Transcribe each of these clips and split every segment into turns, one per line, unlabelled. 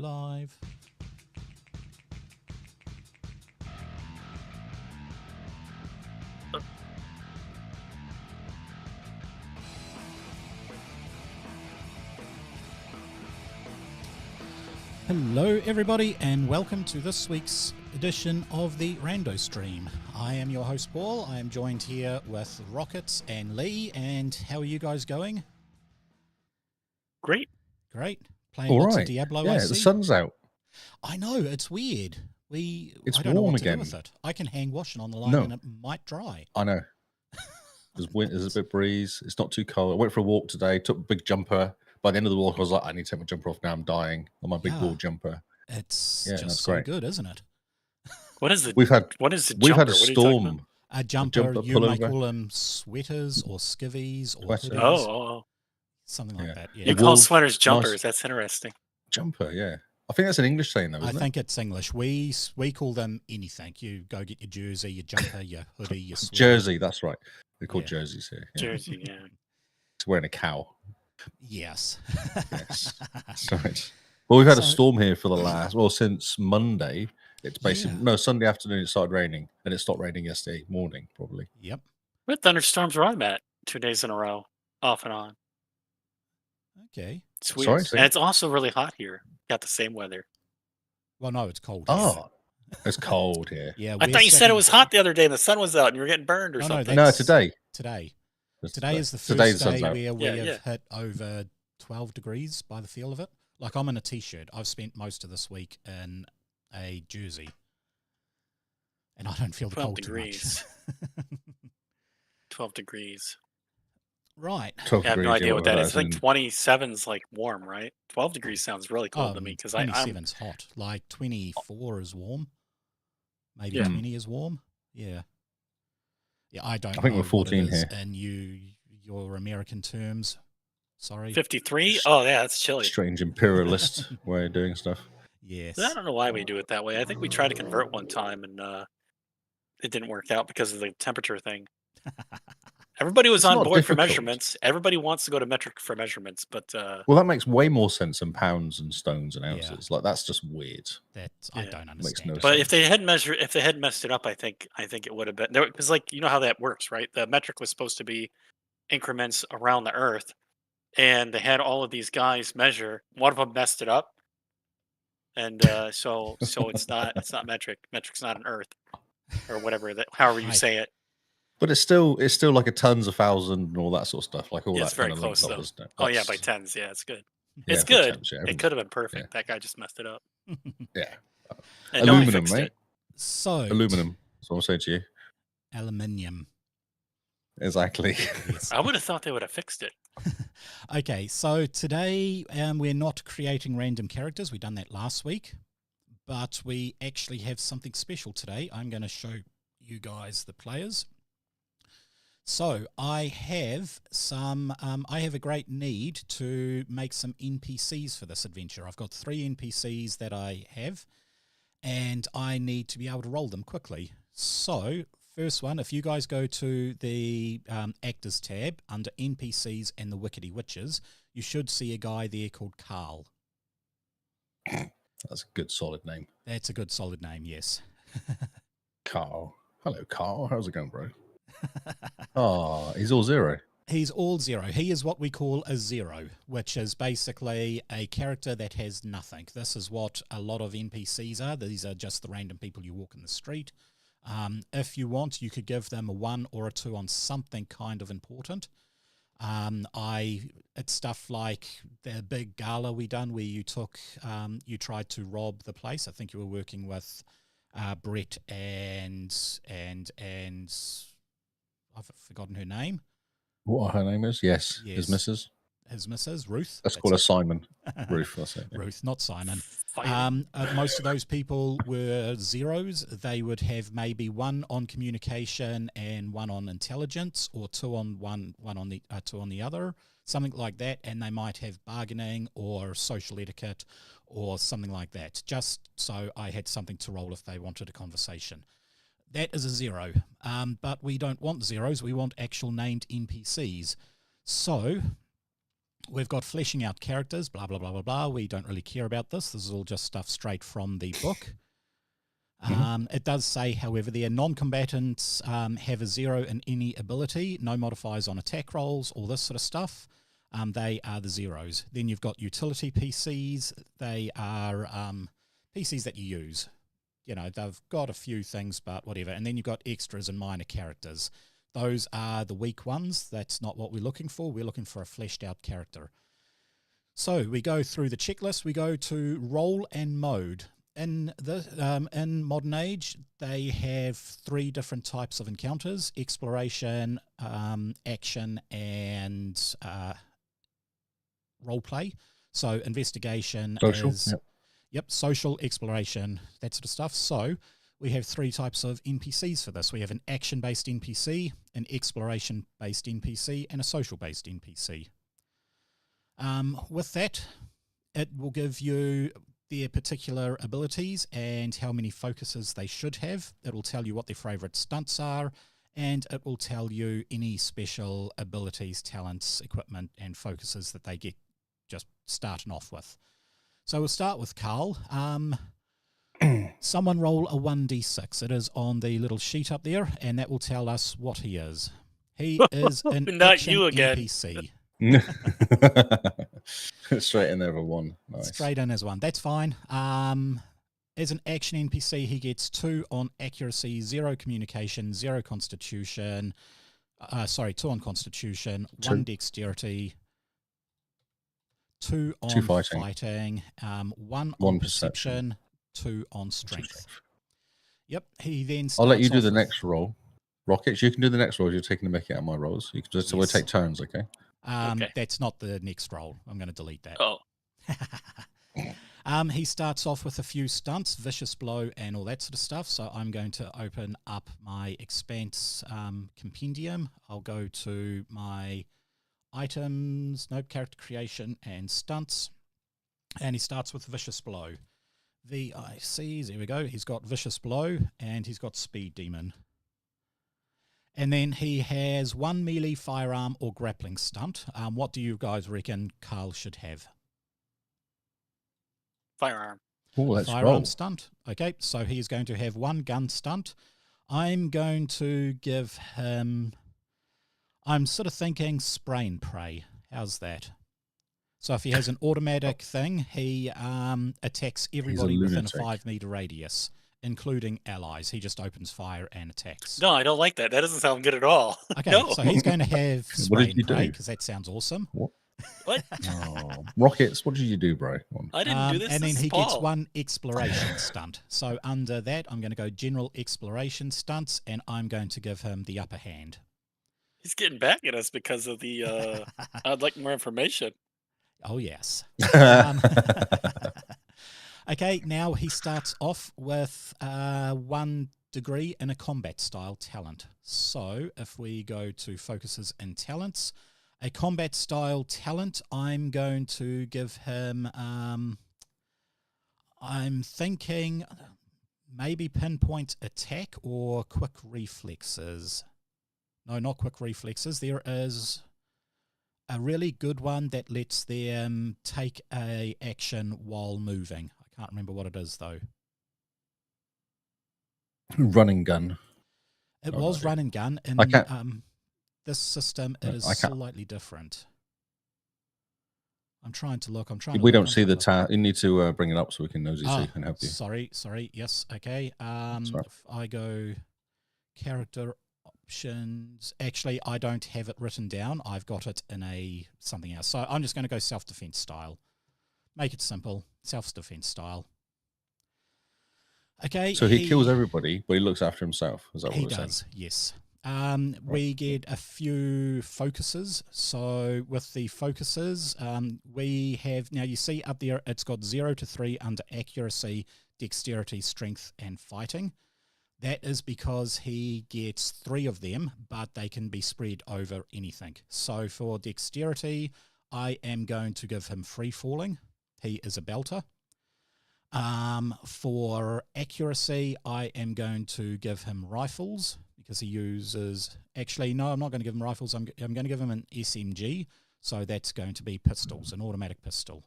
live. Hello everybody and welcome to this week's edition of the Rando stream. I am your host Paul. I am joined here with Rockets and Lee, and how are you guys going?
Great.
Playing lots of Diablo.
Yeah,
I see.
the sun's out.
I know, it's weird.
It's
I don't know
warm
what to
again.
do with it. I can hang washing on the line
No.
and it might dry.
I know. There's a bit of breeze. It's not too cold. I went for a walk today, took a big jumper. By the end of the walk, I was like, I need to take my jumper off now. I'm dying on my big wool jumper.
It's
that's
just so
great.
good, isn't it?
What is it?
We've had
What is the
we've
jumper?
had a
What are you talking about?
storm.
A jumper, you
pullover.
may call them sweaters or skivvies or
Sweater.
hoodies,
Oh.
something like
Yeah.
that.
You
Yeah.
call
wool,
sweaters jumpers.
nice.
That's interesting.
Jumper, yeah. I think that's an English saying, though,
I
isn't
think it's English. We call them anything. You go get your jersey, your jumper, your hoodie, your
it?
sweater.
Jersey, that's right. They're called
Yeah.
jerseys here. Yeah.
Jersey, yeah.
It's wearing a cow.
Yes.
Yes. That's right. Well, we've had a
So-
storm here for the last, since Monday. It's basically,
Yeah.
no, Sunday afternoon it started raining. Then it stopped raining yesterday morning, probably.
Yep.
What thunderstorms were I'm at 2 days in a row, off and on.
Okay.
It's weird.
Sorry, say-
And it's also really hot here. Got the same weather.
Well, no, it's cold. here.
Oh, it's cold here.
Yeah.
I
we're
thought you said
sitting-
it was hot the other day and the sun was out and you were getting burned or
No, no,
something.
No,
That's-
today.
Today.
It's
Today is the
Today
first
the sun's
day
out.
where we
Yeah,
have
yeah.
hit over 12 degrees by the feel of it. Like, I'm in a t-shirt. I've spent most of this week in a jersey. And I don't feel the
12
cold
degrees.
too much.
12 degrees.
Right.
12
I have no
degrees,
idea
yeah,
what that is. I
that's
think
in-
27's like warm, right? 12 degrees sounds really cold to me because I'm
27's hot. Like 24 is warm. Maybe
Yeah.
20 is warm. Yeah. Yeah, I don't
I think
know
we're 14
what it is
here.
in your American terms. Sorry.
53. Oh, yeah, that's chilly.
strange imperialist way of doing stuff.
Yes.
I don't know why we do it that way. I think we tried to convert one time and it didn't work out because of the temperature thing. Everybody was
It's
on
not
board for
difficult.
measurements. Everybody wants to go to metric for measurements, but
Well, that makes way more sense than pounds and stones and
Yeah.
ounces. Like, that's just weird.
That I
Yeah.
don't
no
understand. it.
but if they had messed it up, I think it would have been there because like you know how that works, right? The metric was supposed to be increments around the Earth, and they had all of these guys measure. One of them messed it up, and so it's not metric. Metric's not an Earth or whatever that however you
Right.
say it.
But it's still like a tons, a thousand, and all that sort of stuff. Like all
Yeah,
that
it's very
kind of
close
linked up,
though.
isn't it?
Oh yeah, by
That's-
tens. Yeah, it's good.
yeah,
It's
by
good.
tens, yeah,
It could have been perfect.
yeah.
That guy just messed it up.
Yeah.
And nobody
Aluminum,
fixed
mate.
it.
So
Aluminum. That's what I'm saying to you.
aluminium.
Exactly.
Yes.
I would have thought they would have fixed it.
Okay, so today we're not creating random characters. We've done that last week, but we actually have something special today. I'm going to show you guys the players. So I have I have a great need to make some NPCs for this adventure. I've got 3 NPCs that I have, and I need to be able to roll them quickly. So first one, if you guys go to the Actors tab under NPCs and the Wickedy Witches, you should see a guy there called Carl.
That's a good, solid name.
That's a good solid name, yes.
Carl. Hello, Carl. How's it going, bro? Oh, he's all 0.
He's all 0. He is what we call a 0, which is basically a character that has nothing. This is what a lot of NPCs are. These are just the random people you walk in the street. If you want, you could give them a 1 or a 2 on something kind of important. It's stuff like the big gala we done where you tried to rob the place. I think you were working with Brett and I've forgotten her name.
What her name is? Yes.
Yes.
His missus.
His missus, Ruth.
Let's
That's
call her
it.
Simon. Ruth, that's it. Yeah.
Ruth, not Simon.
Fire.
Most of those people were 0s. They would have maybe 1 on communication and 1 on intelligence, or 2 on one on the 2 on the other, something like that. And they might have bargaining or social etiquette or something like that. Just so I had something to roll if they wanted a conversation. That is a 0. But we don't want 0s. We want actual named NPCs. So We've got fleshing out characters, blah, blah, blah, blah, blah. We don't really care about this. This is all just stuff straight from the book. It does say, however, their non-combatants have a 0 in any ability, no modifiers on attack rolls, all this sort of stuff. They are the zeros. Then you've got utility PCs. They are PCs that you use. You know, they've got a few things, but whatever. And then you've got extras and minor characters. Those are the weak ones. That's not what we're looking for. We're looking for a fleshed out character. So we go through the checklist. We go to role and mode. In Modern Age, they have 3 different types of encounters: exploration, action, and roleplay. So investigation
Social,
is social, exploration, that sort of stuff. So we have 3 types of NPCs for this. We have an action-based NPC, an exploration-based NPC, and a social-based NPC. With that, it will give you their particular abilities and how many focuses they should have. It will tell you what their favourite stunts are, and it will tell you any special abilities, talents, equipment, and focuses that they get just starting off with. So we'll start with Carl. Someone roll a 1d6. It is on the little sheet up there, and that will tell us what he is. He is an
Not
action
you again.
NPC.
Straight in there for 1. Nice.
Straight in as 1. That's fine. As an action NPC, he gets 2 on accuracy, 0 communication, 0 constitution. 2 on constitution, 1 dexterity, 2 on
2 fighting.
1 on perception, 2 on strength. Yep. He then.
I'll let you do the next roll. Rockets, you can do the next roll. You're taking the mickey out of my rolls. You can just so we'll take turns, okay?
Okay.
That's not the next roll. I'm going to delete that.
Oh.
He starts off with a few stunts, vicious blow, and all that sort of stuff. So I'm going to open up my Expanse compendium. I'll go to my items, character creation, and stunts. And he starts with vicious blow. VICs, there we go. He's got vicious blow, and he's got speed demon. And then he has 1 melee, firearm, or grappling stunt. What do you guys reckon Carl should have?
Firearm.
Oh, let's
Firearm
roll.
stunt. Okay, so he's going to have 1 gun stunt. I'm going to give him... I'm sort of thinking spray and pray. How's that? So if he has an automatic thing, he attacks everybody within a 5-meter radius, including allies. He just opens fire and attacks.
No, I don't like that. That doesn't sound good at all.
Okay,
no.
So he's going to have spray and pray,
do?
because that sounds awesome.
What?
Oh, Rockets, what did you do, bro?
I didn't do this.
And then
this
he
Paul.
gets 1 exploration stunt. So under that, I'm going to go general exploration stunts, and I'm going to give him the upper hand.
He's getting back at us because of the... I'd like more information.
Oh, yes. Okay, now he starts off with 1 degree in a combat style talent. So if we go to focuses and talents, a combat style talent, I'm going to give him, I'm thinking maybe pinpoint attack or quick reflexes. No, not quick reflexes. There is a really good one that lets them take a action while moving. I can't remember what it is, though.
Running gun.
It was run and gun. In this system, it is slightly different. I'm trying to look.
We don't see the tab. You need to bring it up so we can nosy so we can help you.
Sorry. Yes, okay. If I go character options, actually, I don't have it written down. I've got it in something else. So I'm just going to go self-defense style. Make it simple. Self-defense style. Okay.
So he kills everybody, but he looks after himself. Is that what
he
we're saying?
does, yes. We get a few focuses. So with the focuses, we have, now you see up there, it's got 0 to 3 under accuracy, dexterity, strength, and fighting. That is because he gets 3 of them, but they can be spread over anything. So for dexterity, I am going to give him free falling. He is a belter. For accuracy, I am going to give him rifles because he uses... Actually, no, I'm not going to give him rifles. I'm going to give him an SMG. So that's going to be pistols, an automatic pistol.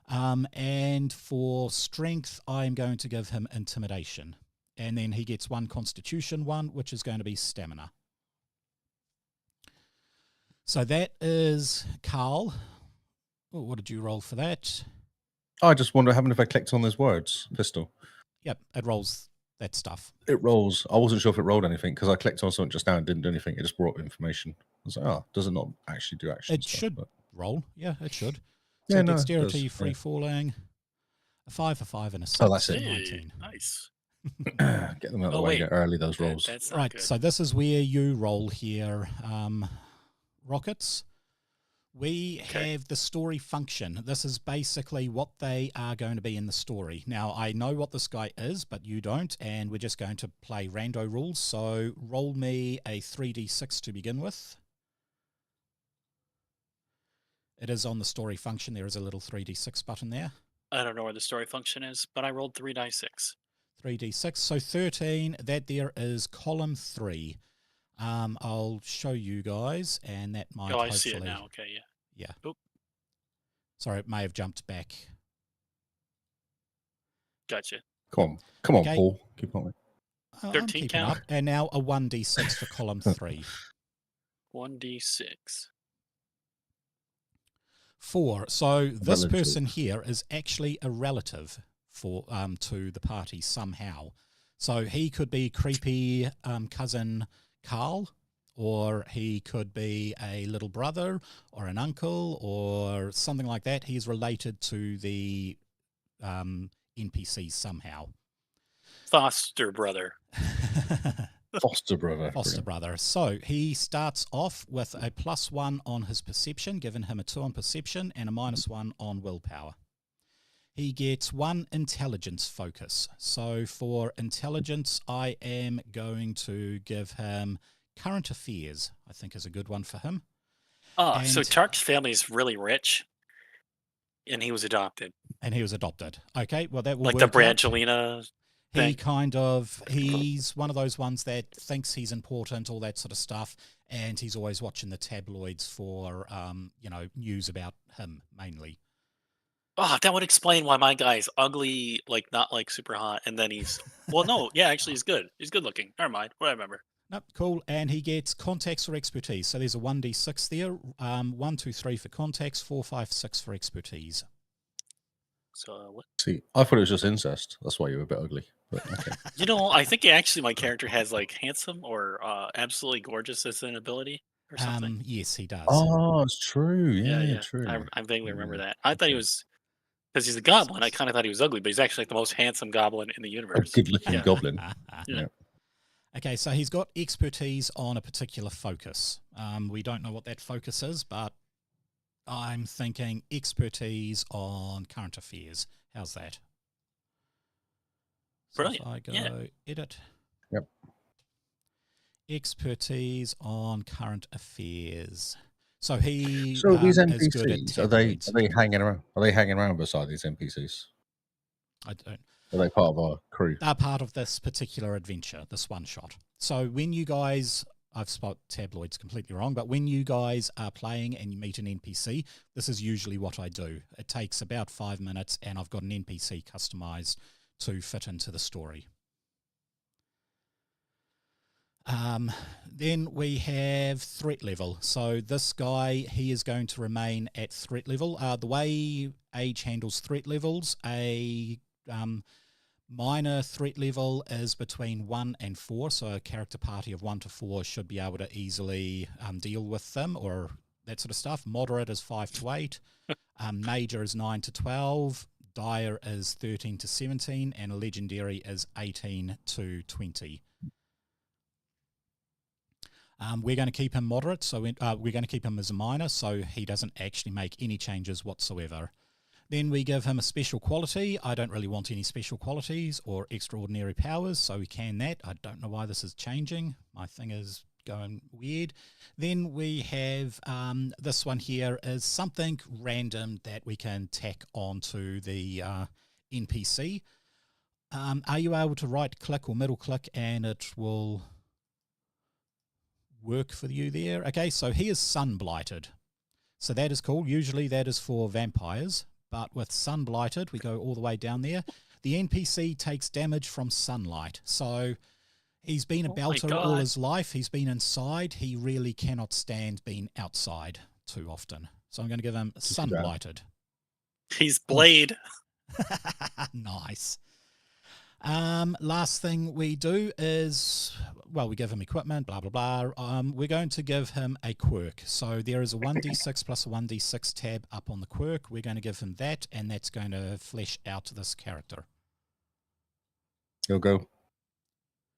And for strength, I'm going to give him intimidation. And then he gets 1 constitution 1, which is going to be stamina. So that is Carl. Oh, what did you roll for that?
I just wonder, if I clicked on those words, pistol.
Yep, it rolls that stuff.
It rolls. I wasn't sure if it rolled anything because I clicked on something just now and didn't do anything. It just brought information. I was like, oh, does it not actually do action?
It should roll. Yeah, it should.
Yeah,
So
no,
dexterity,
it does,
free falling, a 5 for 5 and a 6
that's it.
19.
Nice.
Get them out of the way early, those rolls.
That's not
Right,
good.
so this is where you roll here, Rockets. We have the story function. This is basically what they are going to be in the story. Now, I know what this guy is, but you don't, and we're just going to play rando rules. So roll me a 3d6 to begin with. It is on the story function. There is a little 3d6 button there.
I don't know where the story function is, but I rolled 3 dice 6.
3d6. So 13, that there is column 3. I'll show you guys, and that might
I
hopefully...
see it now. Okay, yeah.
Yeah. Oop. Sorry, it may have jumped back.
Gotcha.
Come on,
Okay.
Paul. Keep on.
I'm
13
keeping
count.
up. And now a 1d6 for column 3.
1d6.
4. So this
Relative.
person here is actually a relative for to the party somehow. So he could be creepy cousin Carl, or he could be a little brother or an uncle or something like that. He's related to the NPCs somehow.
Foster brother.
Foster brother.
Foster brother. So he starts off with a +1 on his perception, giving him a 2 on perception and a -1 on willpower. He gets 1 intelligence focus. So for intelligence, I am going to give him current affairs, I think is a good one for him.
Oh, so
And-
Tark's family is really rich, and he was adopted.
And he was adopted. Okay, well that will
Like the
work out.
Brangelina
He
thing.
he's one of those ones that thinks he's important, all that sort of stuff, and he's always watching the tabloids for, news about him mainly.
Oh, that would explain why my guy's ugly, like not like super hot, and then he's actually he's good. He's good looking. Never mind. What I remember.
Nope, cool. And he gets contacts or expertise. So there's a 1d6 there. 1, 2, 3 for contacts, 4, 5, 6 for expertise.
So what?
See, I thought it was just incest. That's why you were a bit ugly. But okay.
I think actually my character has like handsome or absolutely gorgeous as an ability or something.
Yes, he does.
Oh, it's true. Yeah, true.
I vaguely remember that. I thought
okay.
he was, because he's a goblin. I kind of thought he was ugly, but he's actually like the most handsome goblin in the
A
universe.
good-looking
Yeah.
goblin.
Yeah.
Okay, so he's got expertise on a particular focus. We don't know what that focus is, but I'm thinking expertise on current affairs. How's that? So
Brilliant.
if I go
Yeah.
edit.
Yep.
Expertise on current affairs. So he
So these
is good at
NPCs, are they
tabloids.
hanging around? Are they hanging around beside these NPCs?
I don't.
Are they part of our crew?
They're part of this particular adventure, this one shot. So when you guys, I've spelled tabloids completely wrong, but when you guys are playing and you meet an NPC, this is usually what I do. It takes about 5 minutes and I've got an NPC customized to fit into the story. Then we have threat level. So this guy, he is going to remain at threat level. The way Age handles threat levels, a minor threat level is between 1 and 4. So a character party of 1 to 4 should be able to easily deal with them or that sort of stuff. Moderate is 5 to 8. Major is 9 to 12. Dire is 13 to 17. And a legendary is 18 to 20. We're going to keep him moderate, so we're going to keep him as a minor, so he doesn't actually make any changes whatsoever. Then we give him a special quality. I don't really want any special qualities or extraordinary powers, so we can that. I don't know why this is changing. My thing is going weird. Then we have this one here is something random that we can tack onto the NPC. Are you able to right click or middle click and it will work for you there? Okay, so he is sun blighted. So that is cool. Usually that is for vampires, but with Sunblighted, we go all the way down there. The NPC takes damage from sunlight. So he's been a belter all his life. He's been inside. He really cannot stand being outside too often. So I'm going to give him Sunblighted.
He's Blade.
Nice. Last thing we do is, well, we give him equipment, blah, blah, blah. We're going to give him a quirk. So there is a 1d6 plus a 1d6 tab up on the quirk. We're going to give him that, and that's going to flesh out this character.
He'll go.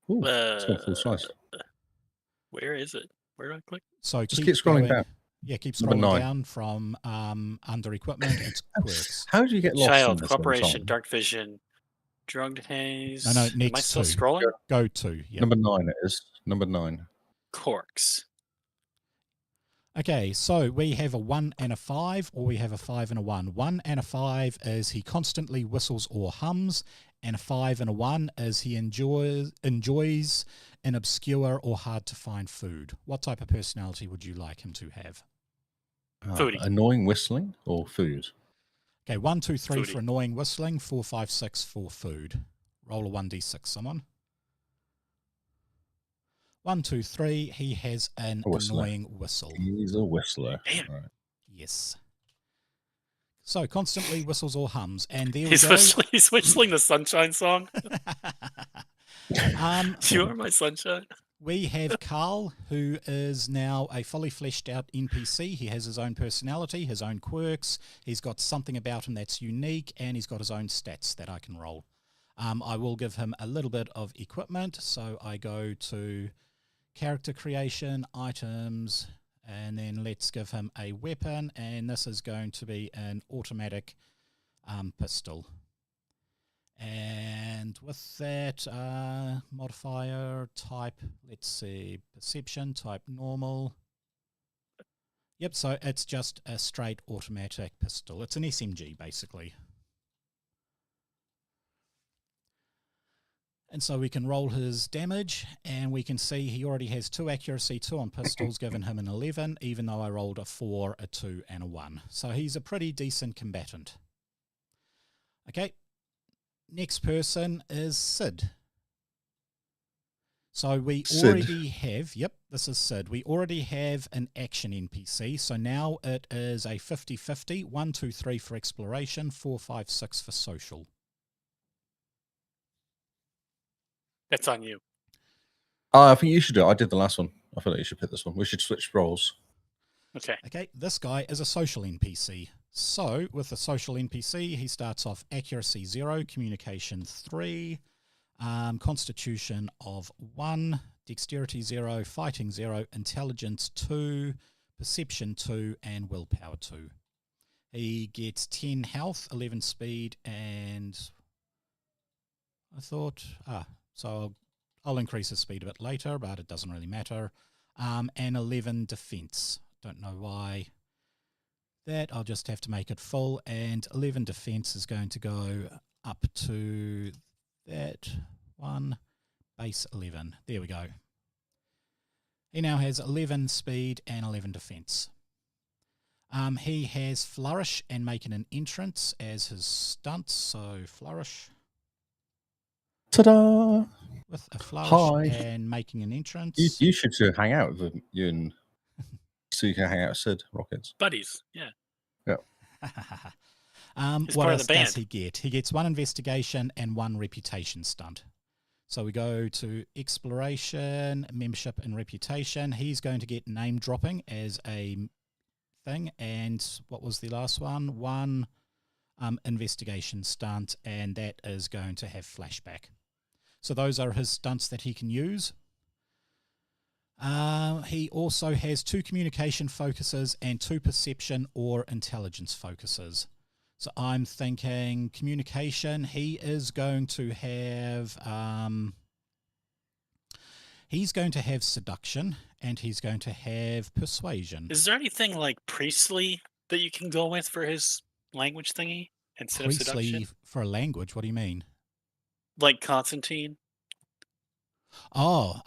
Ooh, it's got full size.
Where is it? Where do I click?
So
just keep scrolling down.
Yeah, keep scrolling down from under equipment. It's quirks.
How do you get lost?
Child, Corporation, Dark Vision, Drugged Haze.
No, next
Am I still
two.
scrolling?
Go to. Yep.
Number 9 it is. Number 9.
Corks.
Okay, so we have a 1 and a 5, or we have a 5 and a 1. 1 and a 5 is he constantly whistles or hums, and a 5 and a 1 is he enjoys an obscure or hard to find food. What type of personality would you like him to have?
Foodie.
Annoying whistling or food?
Okay, 1, 2, 3
Foodie.
for annoying whistling, 4, 5, 6 for food. Roll a 1d6, someone. 1, 2, 3, he has an annoying whistle.
He's a whistler.
Damn.
Right.
Yes. So, constantly whistles or hums, and there
He's
we go.
he's whistling the Sunshine song. You are my sunshine.
We have Carl, who is now a fully fleshed out NPC. He has his own personality, his own quirks. He's got something about him that's unique, and he's got his own stats that I can roll. I will give him a little bit of equipment. So I go to character creation, items, and then let's give him a weapon. And this is going to be an automatic pistol. And with that, modifier type, let's see, perception type normal. Yep, so it's just a straight automatic pistol. It's an SMG, basically. And so we can roll his damage, and we can see he already has 2 accuracy, 2 on pistols, giving him an 11, even though I rolled a 4, a 2, and a 1. So he's a pretty decent combatant. Okay. Next person is Sid. So we already have, yep, this is Sid. We already have an action NPC. So now it is a 50-50, 1, 2, 3 for exploration, 4, 5, 6 for social.
That's on you.
I think you should do it. I did the last one. I feel like you should pick this one. We should switch roles.
Okay.
Okay, this guy is a social NPC. So, with a social NPC, he starts off accuracy 0, communication 3, constitution of 1, dexterity 0, fighting 0, intelligence 2, perception 2, and willpower 2. He gets 10 health, 11 speed, and so I'll increase his speed a bit later, but it doesn't really matter. And 11 defense. Don't know why. That I'll just have to make it full, and 11 defense is going to go up to that one, base 11. There we go. He now has 11 speed and 11 defense. He has flourish and making an entrance as his stunt, so flourish.
Ta-da!
With a flourish and making an entrance.
You should hang out with you and so you can hang out with Sid Rockets.
Buddies, yeah.
Yeah.
What else does he get? He gets 1 investigation and 1 reputation stunt. So we go to exploration, membership, and reputation. He's going to get name dropping as a thing. And what was the last one? 1 investigation stunt, and that is going to have flashback. So those are his stunts that he can use. He also has 2 communication focuses and 2 perception or intelligence focuses. So I'm thinking communication, he is going to have seduction, and he's going to have persuasion.
Is there anything like priestly that you can go with for his language thingy instead of seduction?
Priestly for a language, what do you mean?
Like Constantine?
Oh,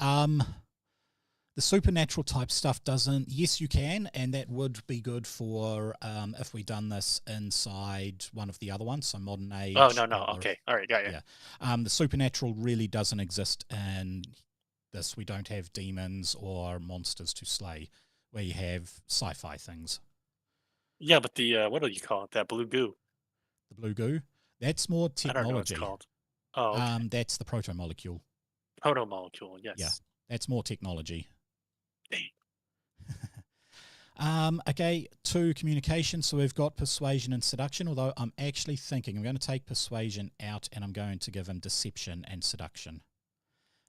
The supernatural type stuff doesn't. Yes, you can, and that would be good for if we done this inside one of the other ones, so modern age.
Oh no,
or-
okay, all right, got you.
Yeah. The supernatural really doesn't exist in this. We don't have demons or monsters to slay. We have sci-fi things.
Yeah, but the what do you call it? That blue goo.
The blue goo, that's more
I don't know what it's
technology.
called. Oh, okay.
That's the proto-molecule.
Proto-molecule, yes.
Yeah. That's more technology.
Dang.
Okay, 2 communication. So we've got persuasion and seduction, although I'm actually thinking I'm going to take persuasion out and I'm going to give him deception and seduction.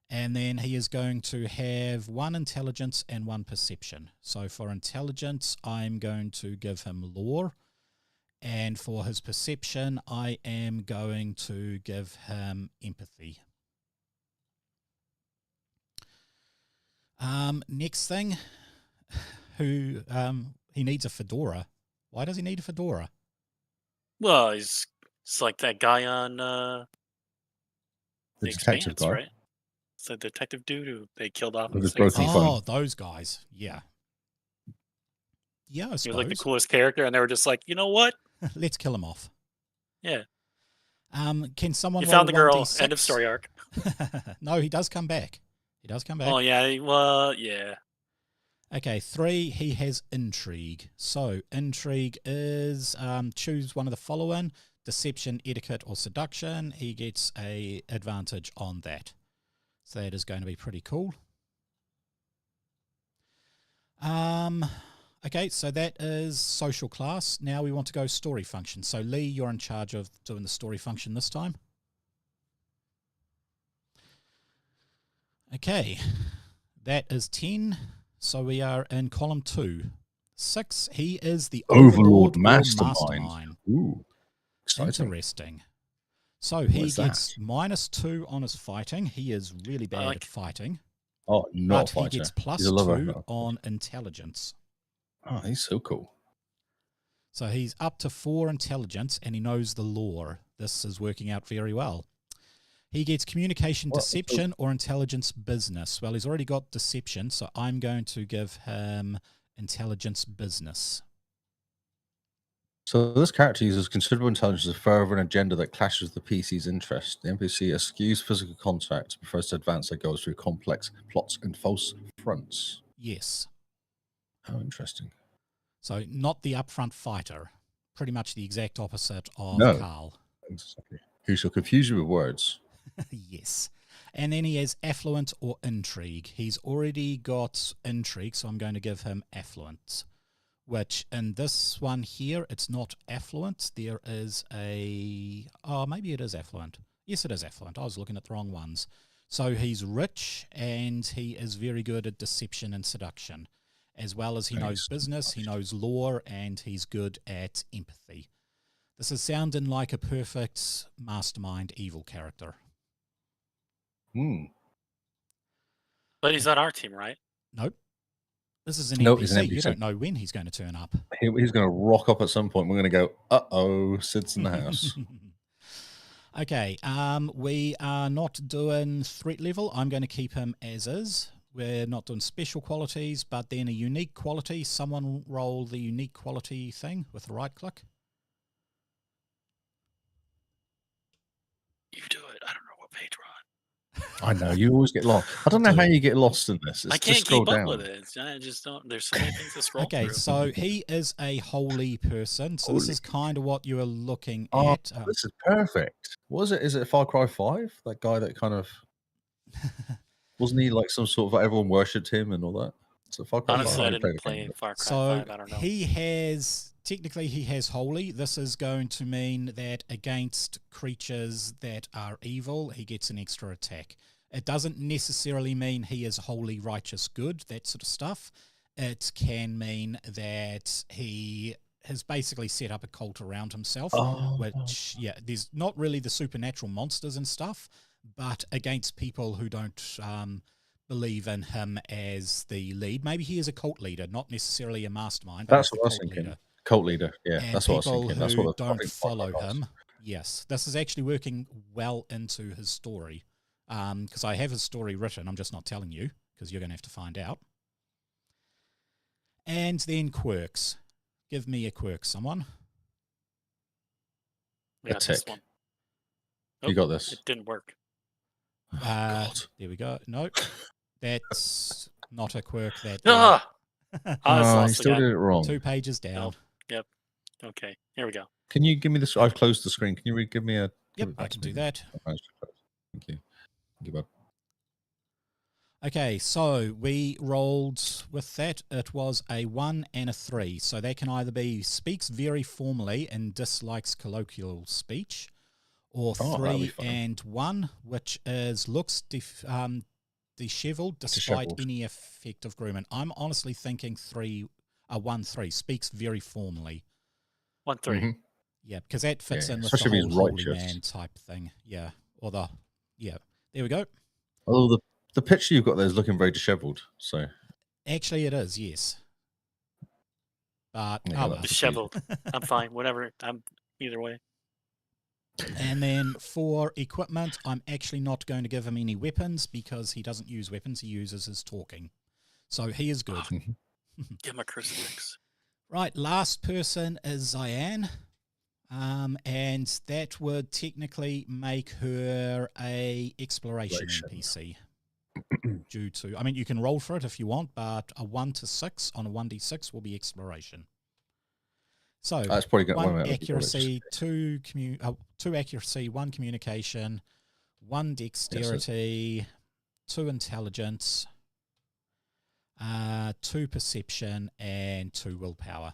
And then he is going to have 1 intelligence and 1 perception. So for intelligence, I'm going to give him lore. And for his perception, I am going to give him empathy. Next thing, he needs a fedora. Why does he need a fedora?
Well, it's like that guy on
The
the
detective
Expanse,
guy.
right? It's the detective dude who they killed off in
With
the
his
second
broken
season.
phone.
Oh, those guys. Yeah. Yeah, I
He was
suppose.
like the coolest character, and they were just like, you know what?
Let's kill him off.
Yeah,
Can someone
you
roll
found the girl.
1d6?
End of story arc.
No, he does come back. He does come back.
Oh yeah, well, yeah.
Okay, 3, he has intrigue. So intrigue is choose one of the following: deception, etiquette, or seduction. He gets a advantage on that. So that is going to be pretty cool. Okay, so that is social class. Now we want to go story function. So Lee, you're in charge of doing the story function this time. Okay, that is 10. So we are in column 2. 6, he is the
Overlord
or
Mastermind. Ooh, exciting.
Interesting. So he
is
gets
that?
-2 on his fighting. He is really bad
like
at fighting.
Oh, not
But
a fighter.
he gets
He's a lover.
+2 on intelligence.
Oh, he's so cool.
So he's up to 4 intelligence and he knows the lore. This is working out very well. He gets communication, deception, or intelligence business. Well, he's already got deception, so I'm going to give him intelligence business.
So this character uses considerable intelligence to further an agenda that clashes with the PC's interest. The NPC eschews physical contact, prefers to advance their goals through complex plots and false fronts.
Yes.
Oh, interesting.
So not the upfront fighter. Pretty much the exact opposite of
No.
Carl.
Exactly. Who shall confuse you with words?
Yes. And then he has affluent or intrigue. He's already got intrigue, so I'm going to give him affluent. Which in this one here, it's not affluent. There is a... Oh, maybe it is affluent. Yes, it is affluent. I was looking at the wrong ones. So he's rich and he is very good at deception and seduction. As well as he knows business, he knows lore, and he's good at empathy. This is sounding like a perfect mastermind evil character.
But he's on our team, right?
Nope. This is an
Nope,
NPC.
he's an
You
NPC.
don't know when he's going to turn up.
He's going to rock up at some point. We're going to go, uh-oh, Sid's in the house.
Okay, we are not doing threat level. I'm going to keep him as is. We're not doing special qualities, but then a unique quality. Someone roll the unique quality thing with a right click.
You do it. I don't know what page we're on.
I know, you always get lost. I don't know how you get lost in this.
I
Just
can't
scroll
keep
down.
up with it. I just don't. There's so many things to scroll
Okay,
through.
so he is a holy person. So this
Holy.
is kind of what you are looking
Oh,
at.
this is perfect. What is it? Is it Far Cry 5? That guy that kind of... Wasn't he like some sort of... everyone worshipped him and all that? So Far Cry 5?
Honestly, I
haven't
didn't
played the game
play Far Cry
So
5. I don't know.
he has, technically he has holy. This is going to mean that against creatures that are evil, he gets an extra attack. It doesn't necessarily mean he is holy, righteous, good, that sort of stuff. It can mean that he has basically set up a cult around himself, which, yeah, there's not really the supernatural monsters and stuff, but against people who don't believe in him as the lead. Maybe he is a cult leader, not necessarily a mastermind, but
That's
he's
what I
the
was
cult
thinking.
leader.
Cult leader, yeah,
And
that's what I was
people
thinking. That's
who
what I
don't
think
follow
Far Cry was.
him, yes, this is actually working well into his story. Because I have his story written, I'm just not telling you, because you're going to have to find out. And then quirks. Give me a quirk, someone.
Yeah, this
tick.
one.
You got this.
It didn't work.
God.
There we go. Nope. That's not a quirk. That
Ah! I was
You
lost
still
again.
did it wrong.
2 pages down.
Nope. Yep. Okay, here we go.
Can you give me this? I've closed the screen. Can you give me a?
Yep, I can do that.
Thank you. Give up.
Okay, so we rolled with that. It was a 1 and a 3. So they can either be speaks very formally and dislikes colloquial speech, or
that'll be
3
fun.
and 1, which is looks disheveled despite any effective grooming. I'm honestly thinking 1 3 speaks very formally.
1 3.
Mm-hmm.
Yeah, because that fits in with
especially if
the
he's
whole holy
righteous.
man type thing. Yeah, there we go.
Although the picture you've got there is looking very dishevelled. So
Actually, it is, yes. But
Disheveled. I'm fine. Whatever. I'm either way.
And then for equipment, I'm actually not going to give him any weapons because he doesn't use weapons. He uses his talking. So he is good.
Give him a crucifix.
Right, last person is Xi'an. And that would technically make her a exploration NPC. Due to, I mean, you can roll for it if you want, but a 1 to 6 on a 1d6 will be exploration. So
that's probably going
1 accuracy, 2 accuracy, 1 communication, 1 dexterity, 2 intelligence, 2 perception, and 2 willpower.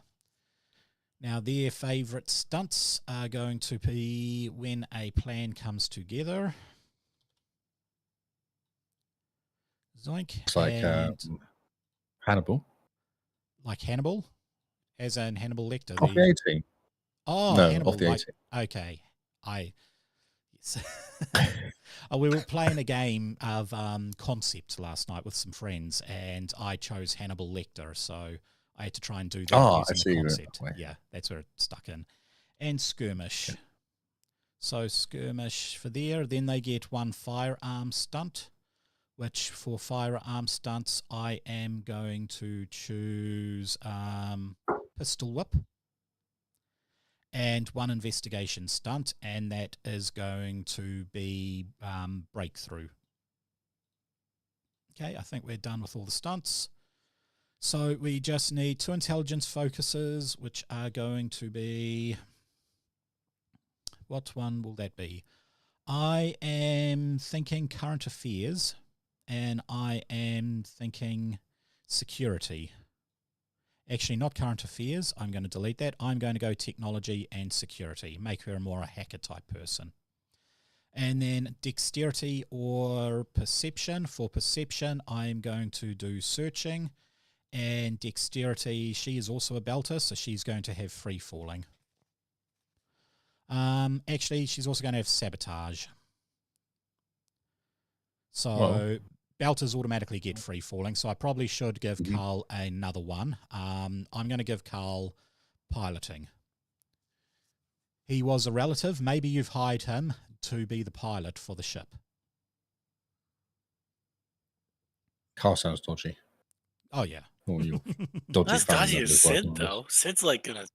Now, their favourite stunts are going to be when a plan comes together. Zoink.
It's like Hannibal.
Like Hannibal? As in Hannibal Lecter.
Off the A-team.
Oh,
no,
Hannibal.
Off the A-team.
Okay. Yes. We were playing a game of Concept last night with some friends, and I chose Hannibal Lecter, so I had to try and do that using the Concept. Yeah, that's where it stuck in. And Skirmish. Okay. So Skirmish for there. Then they get 1 firearm stunt, which for firearm stunts, I am going to choose Pistol Whip. And 1 investigation stunt, and that is going to be Breakthrough. Okay, I think we're done with all the stunts. So we just need 2 intelligence focuses, which are going to be... What one will that be? I am thinking current affairs, and I am thinking security. Actually, not current affairs. I'm going to delete that. I'm going to go technology and security. Make her more a hacker type person. And then dexterity or perception. For perception, I'm going to do searching. And dexterity, she is also a belter, so she's going to have free falling. Actually, she's also going to have sabotage. So... Belters automatically get free falling, so I probably should give Carl another one. I'm going to give Carl piloting. He was a relative. Maybe you've hired him to be the pilot for the ship.
Carl sounds dodgy.
Oh, yeah.
Oh, you dodgy.
That's dodgy as Sid, though. Sid's like going to...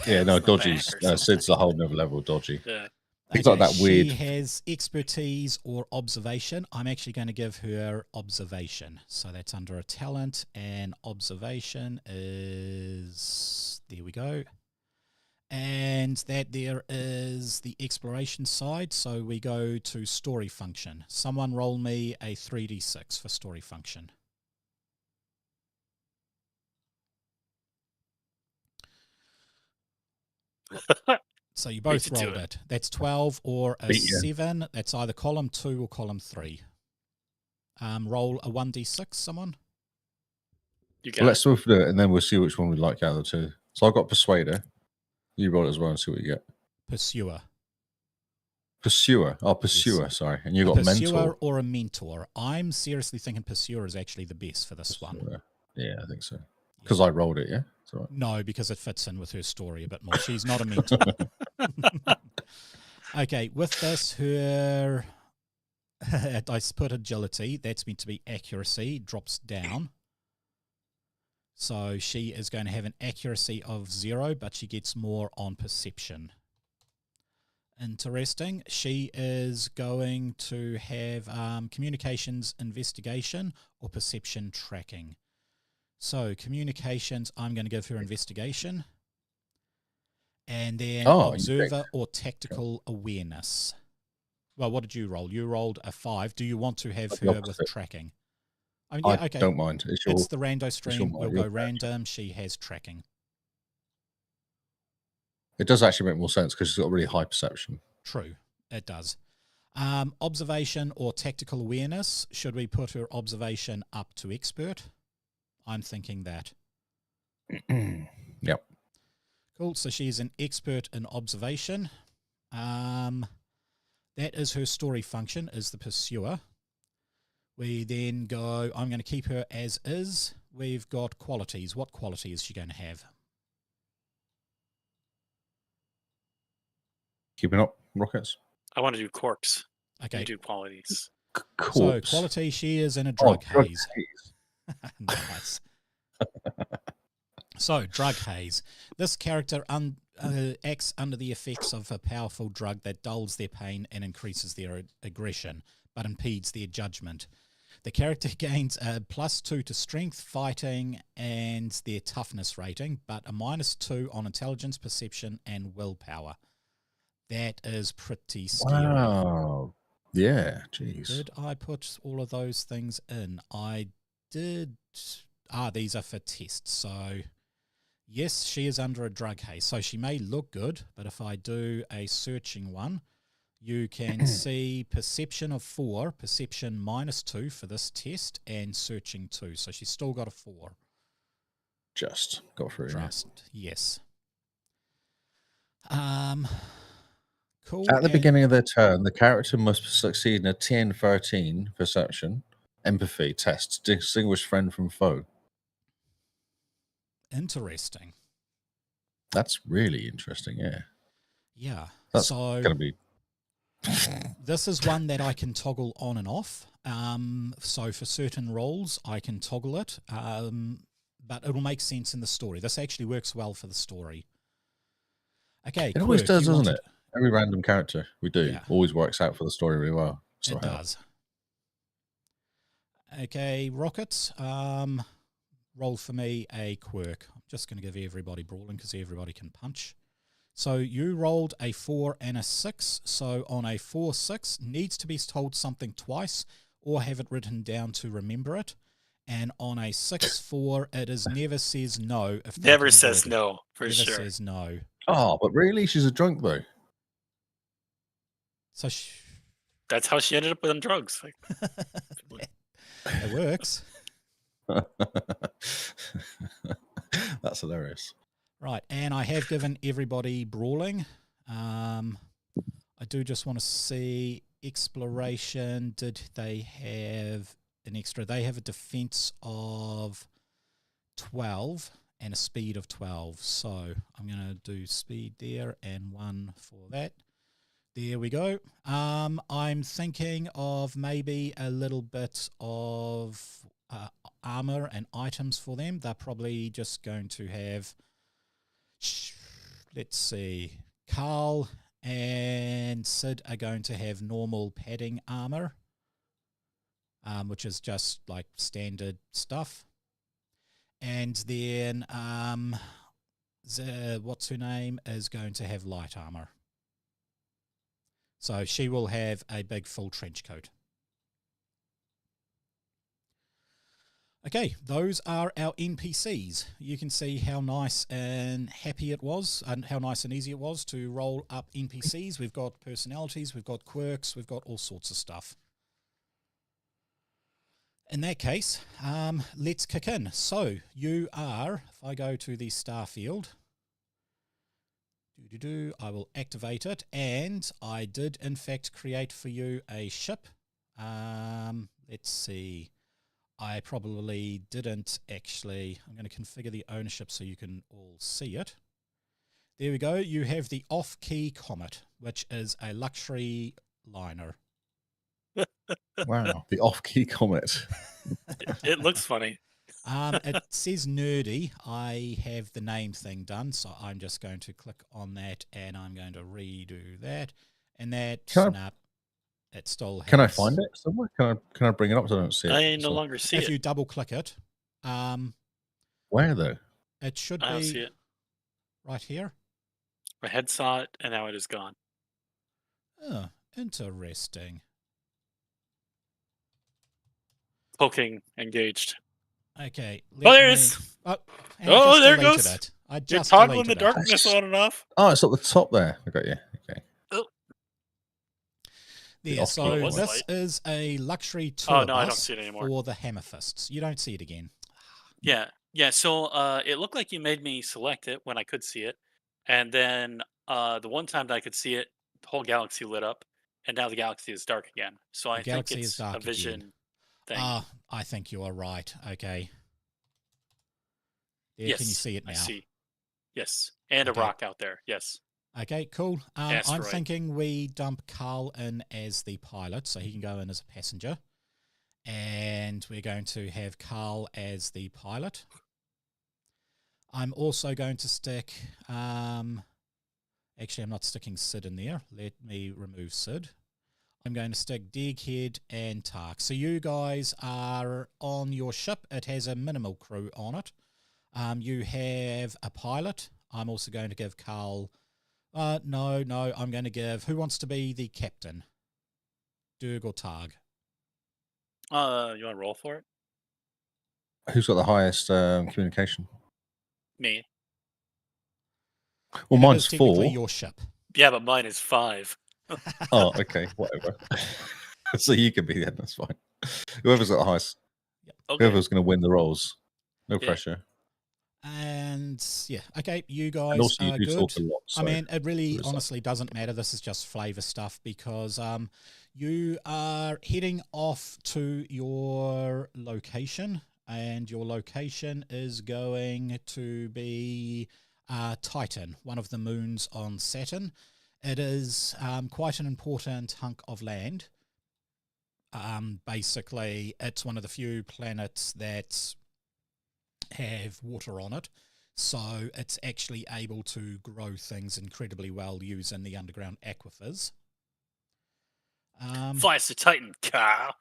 Yeah, no, dodgy. Sid's a whole nother level dodgy.
Yeah.
He's like that weird.
She has expertise or observation. I'm actually going to give her observation. So that's under a talent, and observation is... There we go. And that there is the exploration side. So we go to story function. Someone roll me a 3d6 for story function. So you both rolled it. That's 12 or a 7. That's either column 2 or column 3. Roll a 1d6, someone.
Let's do it, and then we'll see which one we like out of the 2. So I got Persuader. You roll it as well and see what you get.
Pursuer.
Pursuer. Oh, Pursuer, yes. Sorry. And you got
Pursuer
Mentor.
Or a Mentor. I'm seriously thinking Pursuer is actually the best for this one.
Yeah, I think so. Because I rolled it, yeah? Right.
No, because it fits in with her story a bit more. She's not a mentor. Okay, with this, her... I put agility. That's meant to be accuracy. Drops down. So she is going to have an accuracy of 0, but she gets more on perception. Interesting. She is going to have communications investigation or perception tracking. So communications, I'm going to give her investigation. And then observer or tactical awareness. Well, what did you roll? You rolled a 5. Do you want to have her with tracking? I mean, yeah, okay.
Don't mind.
It's the rando stream. We'll go random. She has tracking.
It does actually make more sense because she's got really high perception.
True, it does. Observation or tactical awareness. Should we put her observation up to expert? I'm thinking that.
Yep.
Cool. So she's an expert in observation. That is her story function, is the pursuer. We then go, I'm going to keep her as is. We've got qualities. What quality is she going to have?
Keeping up, rockets.
I want to do corpse.
Okay.
You do qualities.
Corpse.
So quality, she is in a drug haze. Nice. So, drug haze. This character acts under the effects of a powerful drug that dulls their pain and increases their aggression, but impedes their judgment. The character gains a +2 to strength, fighting, and their toughness rating, but a -2 on intelligence, perception, and willpower. That is pretty scary.
Wow. Yeah, jeez.
Did I put all of those things in? I did. These are for tests. So, yes, she is under a drug haze. So she may look good, but if I do a searching one, you can see perception of 4, perception -2 for this test, and searching 2. So she's still got a 4.
Just got through.
Trust, yes. Cool.
At the beginning of their turn, the character must succeed in a 10-13 perception, empathy test to distinguish friend from foe.
Interesting.
That's really interesting, yeah.
Yeah.
That's
so
going to be...
This is one that I can toggle on and off. So for certain roles, I can toggle it, but it will make sense in the story. This actually works well for the story. Okay,
it always does, doesn't it? Every random character we do always works out for the story really well.
So it does. Okay, Rockets, roll for me a quirk. I'm just going to give everybody brawling because everybody can punch. So you rolled a 4 and a 6. So on a 4-6, needs to be told something twice or have it written down to remember it. And on a 6-4, it is never says no. If
never says no, for
never
sure.
Never says no.
Oh, but really? She's a drunk, though.
So
that's how she ended up on drugs.
It works.
That's hilarious.
Right, and I have given everybody brawling. I do just want to see exploration. Did they have an extra? They have a defense of 12 and a speed of 12. So I'm going to do speed there and 1 for that. There we go. I'm thinking of maybe a little bit of armor and items for them. They're probably just going to have, let's see, Carl and Sid are going to have normal padding armor, which is just like standard stuff. And then what's her name is going to have light armor. So she will have a big full trench coat. Okay, those are our NPCs. You can see how nice and happy it was, and how nice and easy it was to roll up NPCs. We've got personalities, we've got quirks, we've got all sorts of stuff. In that case, let's kick in. So you are, if I go to the star field, I will activate it, and I did in fact create for you a ship. Let's see. I probably didn't actually. I'm going to configure the ownership so you can all see it. There we go. You have the Off-Key Comet, which is a luxury liner.
Wow, the Off-Key Comet.
It looks funny.
It says nerdy. I have the name thing done, so I'm just going to click on that and I'm going to redo that. And that snap, it still has.
Can I find it somewhere? Can I bring it up so I don't see it?
I no longer see
if
it.
you double click it,
where though?
it should
I don't
be
see it.
right here.
My head saw it, and now it is gone.
Oh, interesting.
Poking engaged.
Okay.
Oh, there it is.
Oh,
There it goes.
It. I
You're
just
toggling the
deleted it.
darkness on and off.
Oh, it's at the top there. I got you. Okay.
There,
off
so
key
was
this
light.
is a luxury tour
Oh no, I don't
bus
see it anymore.
for the Hammerfists. You don't see it again.
Yeah. So it looked like you made me select it when I could see it, and then the one time that I could see it, the whole galaxy lit up, and now the galaxy is dark again. So I think
galaxy is
it's
dark
a vision
again.
thing.
I think you are right. Okay. There,
Yes,
can you see it now?
I see. Yes, and
Okay.
a rock out there. Yes.
Okay, cool. I'm
Asteroid.
thinking we dump Carl in as the pilot, so he can go in as a passenger. And we're going to have Carl as the pilot. I'm also going to stick... actually, I'm not sticking Sid in there. Let me remove Sid. I'm going to stick Deghed and Tark. So you guys are on your ship. It has a minimal crew on it. You have a pilot. I'm also going to give Carl... no, I'm going to give... Who wants to be the captain? Derg or Targ?
You want to roll for it?
Who's got the highest communication?
Me.
Well,
And it
mine's
is technically
4.
your ship.
Yeah, but mine is 5.
Oh, okay, whatever. So you can be then. That's fine. Whoever's got the highest,
Okay.
whoever's going to win the rolls. No
Yeah.
pressure.
And yeah, okay, you
And
guys
also, you
are
do
good.
talk a lot. So
I mean, it really
there is that.
honestly doesn't matter. This is just flavor stuff because you are heading off to your location, and your location is going to be Titan, one of the moons on Saturn. It is quite an important hunk of land. Basically, it's one of the few planets that have water on it, so it's actually able to grow things incredibly well using the underground aquifers.
Fly us to Titan, Carl.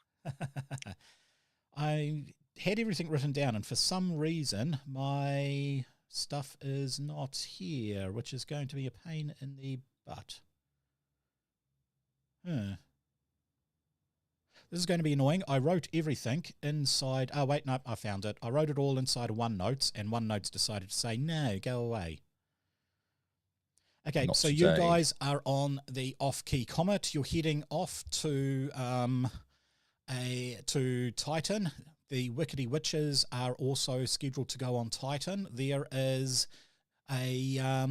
I had everything written down, and for some reason my stuff is not here, which is going to be a pain in the butt. This is going to be annoying. I wrote everything inside... Oh, wait, no, I found it. I wrote it all inside of OneNote, and OneNote's decided to say, no, go away. Okay,
Not
so
today.
you guys are on the off-key comet. You're heading off to Titan. The Wickedy Witches are also scheduled to go on Titan. There is a...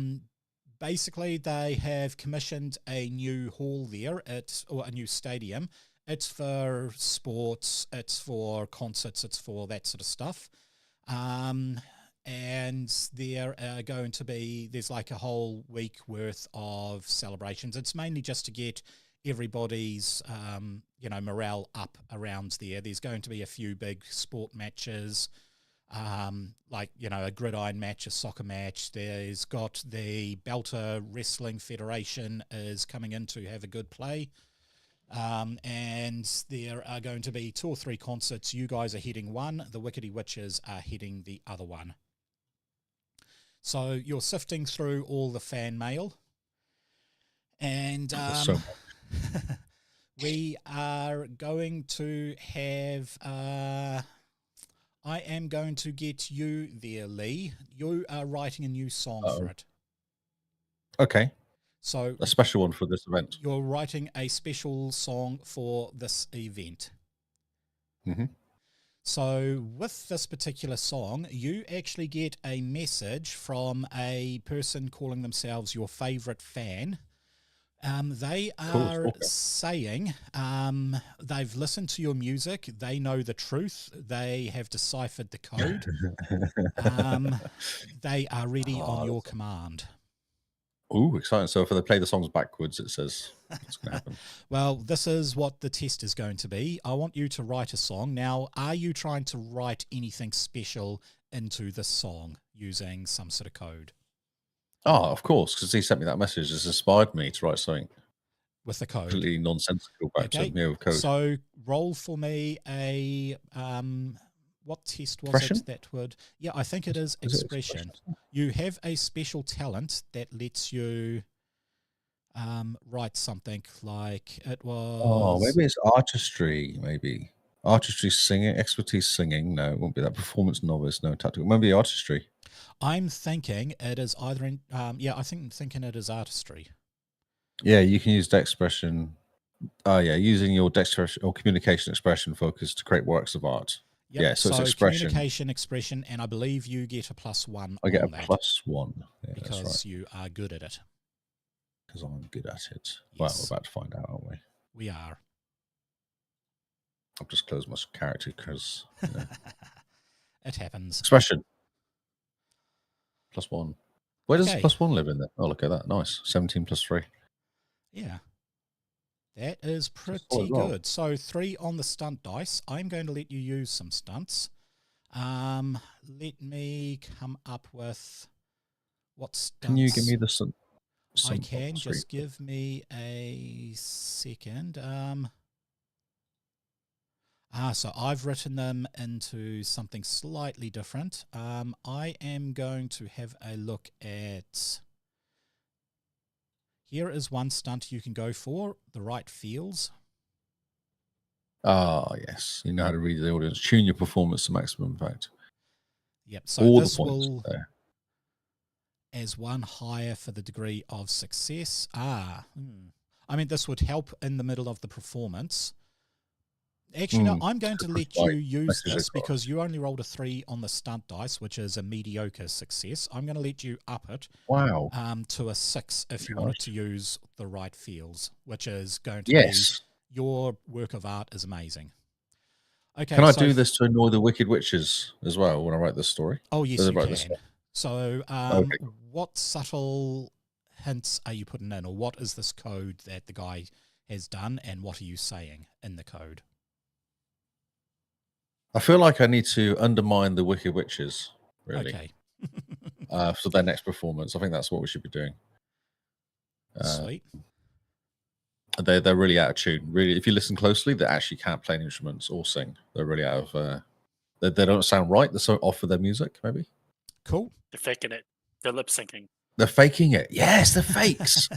basically, they have commissioned a new hall there, or a new stadium. It's for sports, it's for concerts, it's for that sort of stuff. And there are going to be, there's like a whole week worth of celebrations. It's mainly just to get everybody's, morale up around there. There's going to be a few big sport matches, like, a gridiron match, a soccer match. There's got the Belter Wrestling Federation is coming in to have a good play. And there are going to be 2 or 3 concerts. You guys are heading one. The Wickedy Witches are heading the other one. So you're sifting through all the fan mail. And
So
we are going to have... I am going to get you there, Lee. You are writing a new song for it.
okay,
So
a special one for this event.
you're writing a special song for this event.
Mm-hmm.
So with this particular song, you actually get a message from a person calling themselves your favorite fan. They are saying they've listened to your music. They know the truth. They have deciphered the code. They are ready on your command.
Ooh, exciting. So if they play the songs backwards, it says what's going to happen.
Well, this is what the test is going to be. I want you to write a song. Now, are you trying to write anything special into the song using some sort of code?
Oh, of course, because he sent me that message. It's inspired me to write something
with the code.
completely nonsensical back to me with code.
So roll for me a what test was
Expression?
it that would? Yeah, I think it is expression. You have a special talent that lets you write something like it was.
Oh, maybe it's artistry. Maybe artistry, singing, expertise, singing. No, it won't be that. Performance novice, no tactical. Maybe artistry.
I'm thinking it is either in. Yeah, I think I'm thinking it is artistry.
Yeah, you can use expression. Oh, yeah, using your expression or communication expression focus to create works of art.
Yep.
Yeah, so it's expression.
Communication, expression, and I believe you get a +1.
I get a
that
+1
because
that's right.
you are good at it.
Because I'm good at it.
Yes.
Well, we're about to find out, aren't we?
We are.
I've just closed my character because
it happens.
Expression. +1. Where does
Okay.
+1 live in there? Oh, look at that. Nice. 17 + 3.
Yeah. That is pretty
roll.
good. So 3 on the stunt dice. I'm going to let you use some stunts. Let me come up with what stunts.
Can you give me the
I can. Just give me a second. So I've written them into something slightly different. I am going to have a look at... Here is one stunt you can go for, the right feels.
Ah, yes. You know how to read the audience. Tune your performance to maximum impact.
Yep. So
all
this
the points
will,
there.
as one higher for the degree of success. I mean, this would help in the middle of the performance. Actually, no, I'm going to let you use this because you only rolled a 3 on the stunt dice, which is a mediocre success. I'm going to let you up it to a 6 if you wanted to use the right feels, which is going to be your work of art is amazing. Okay,
can I do this to annoy the Wicked Witches as well when I write this story?
Oh, yes, you can. So what subtle hints are you putting in, or what is this code that the guy has done, and what are you saying in the code?
I feel like I need to undermine the Wicked Witches, really.
Okay.
For their next performance. I think that's what we should be doing.
Sweet.
They're really out of tune. Really, if you listen closely, they actually can't play any instruments or sing. They're really out of... They don't sound right. They're so off with their music, maybe.
Cool.
They're faking it. They're lip syncing.
They're faking it. Yes, they're fakes.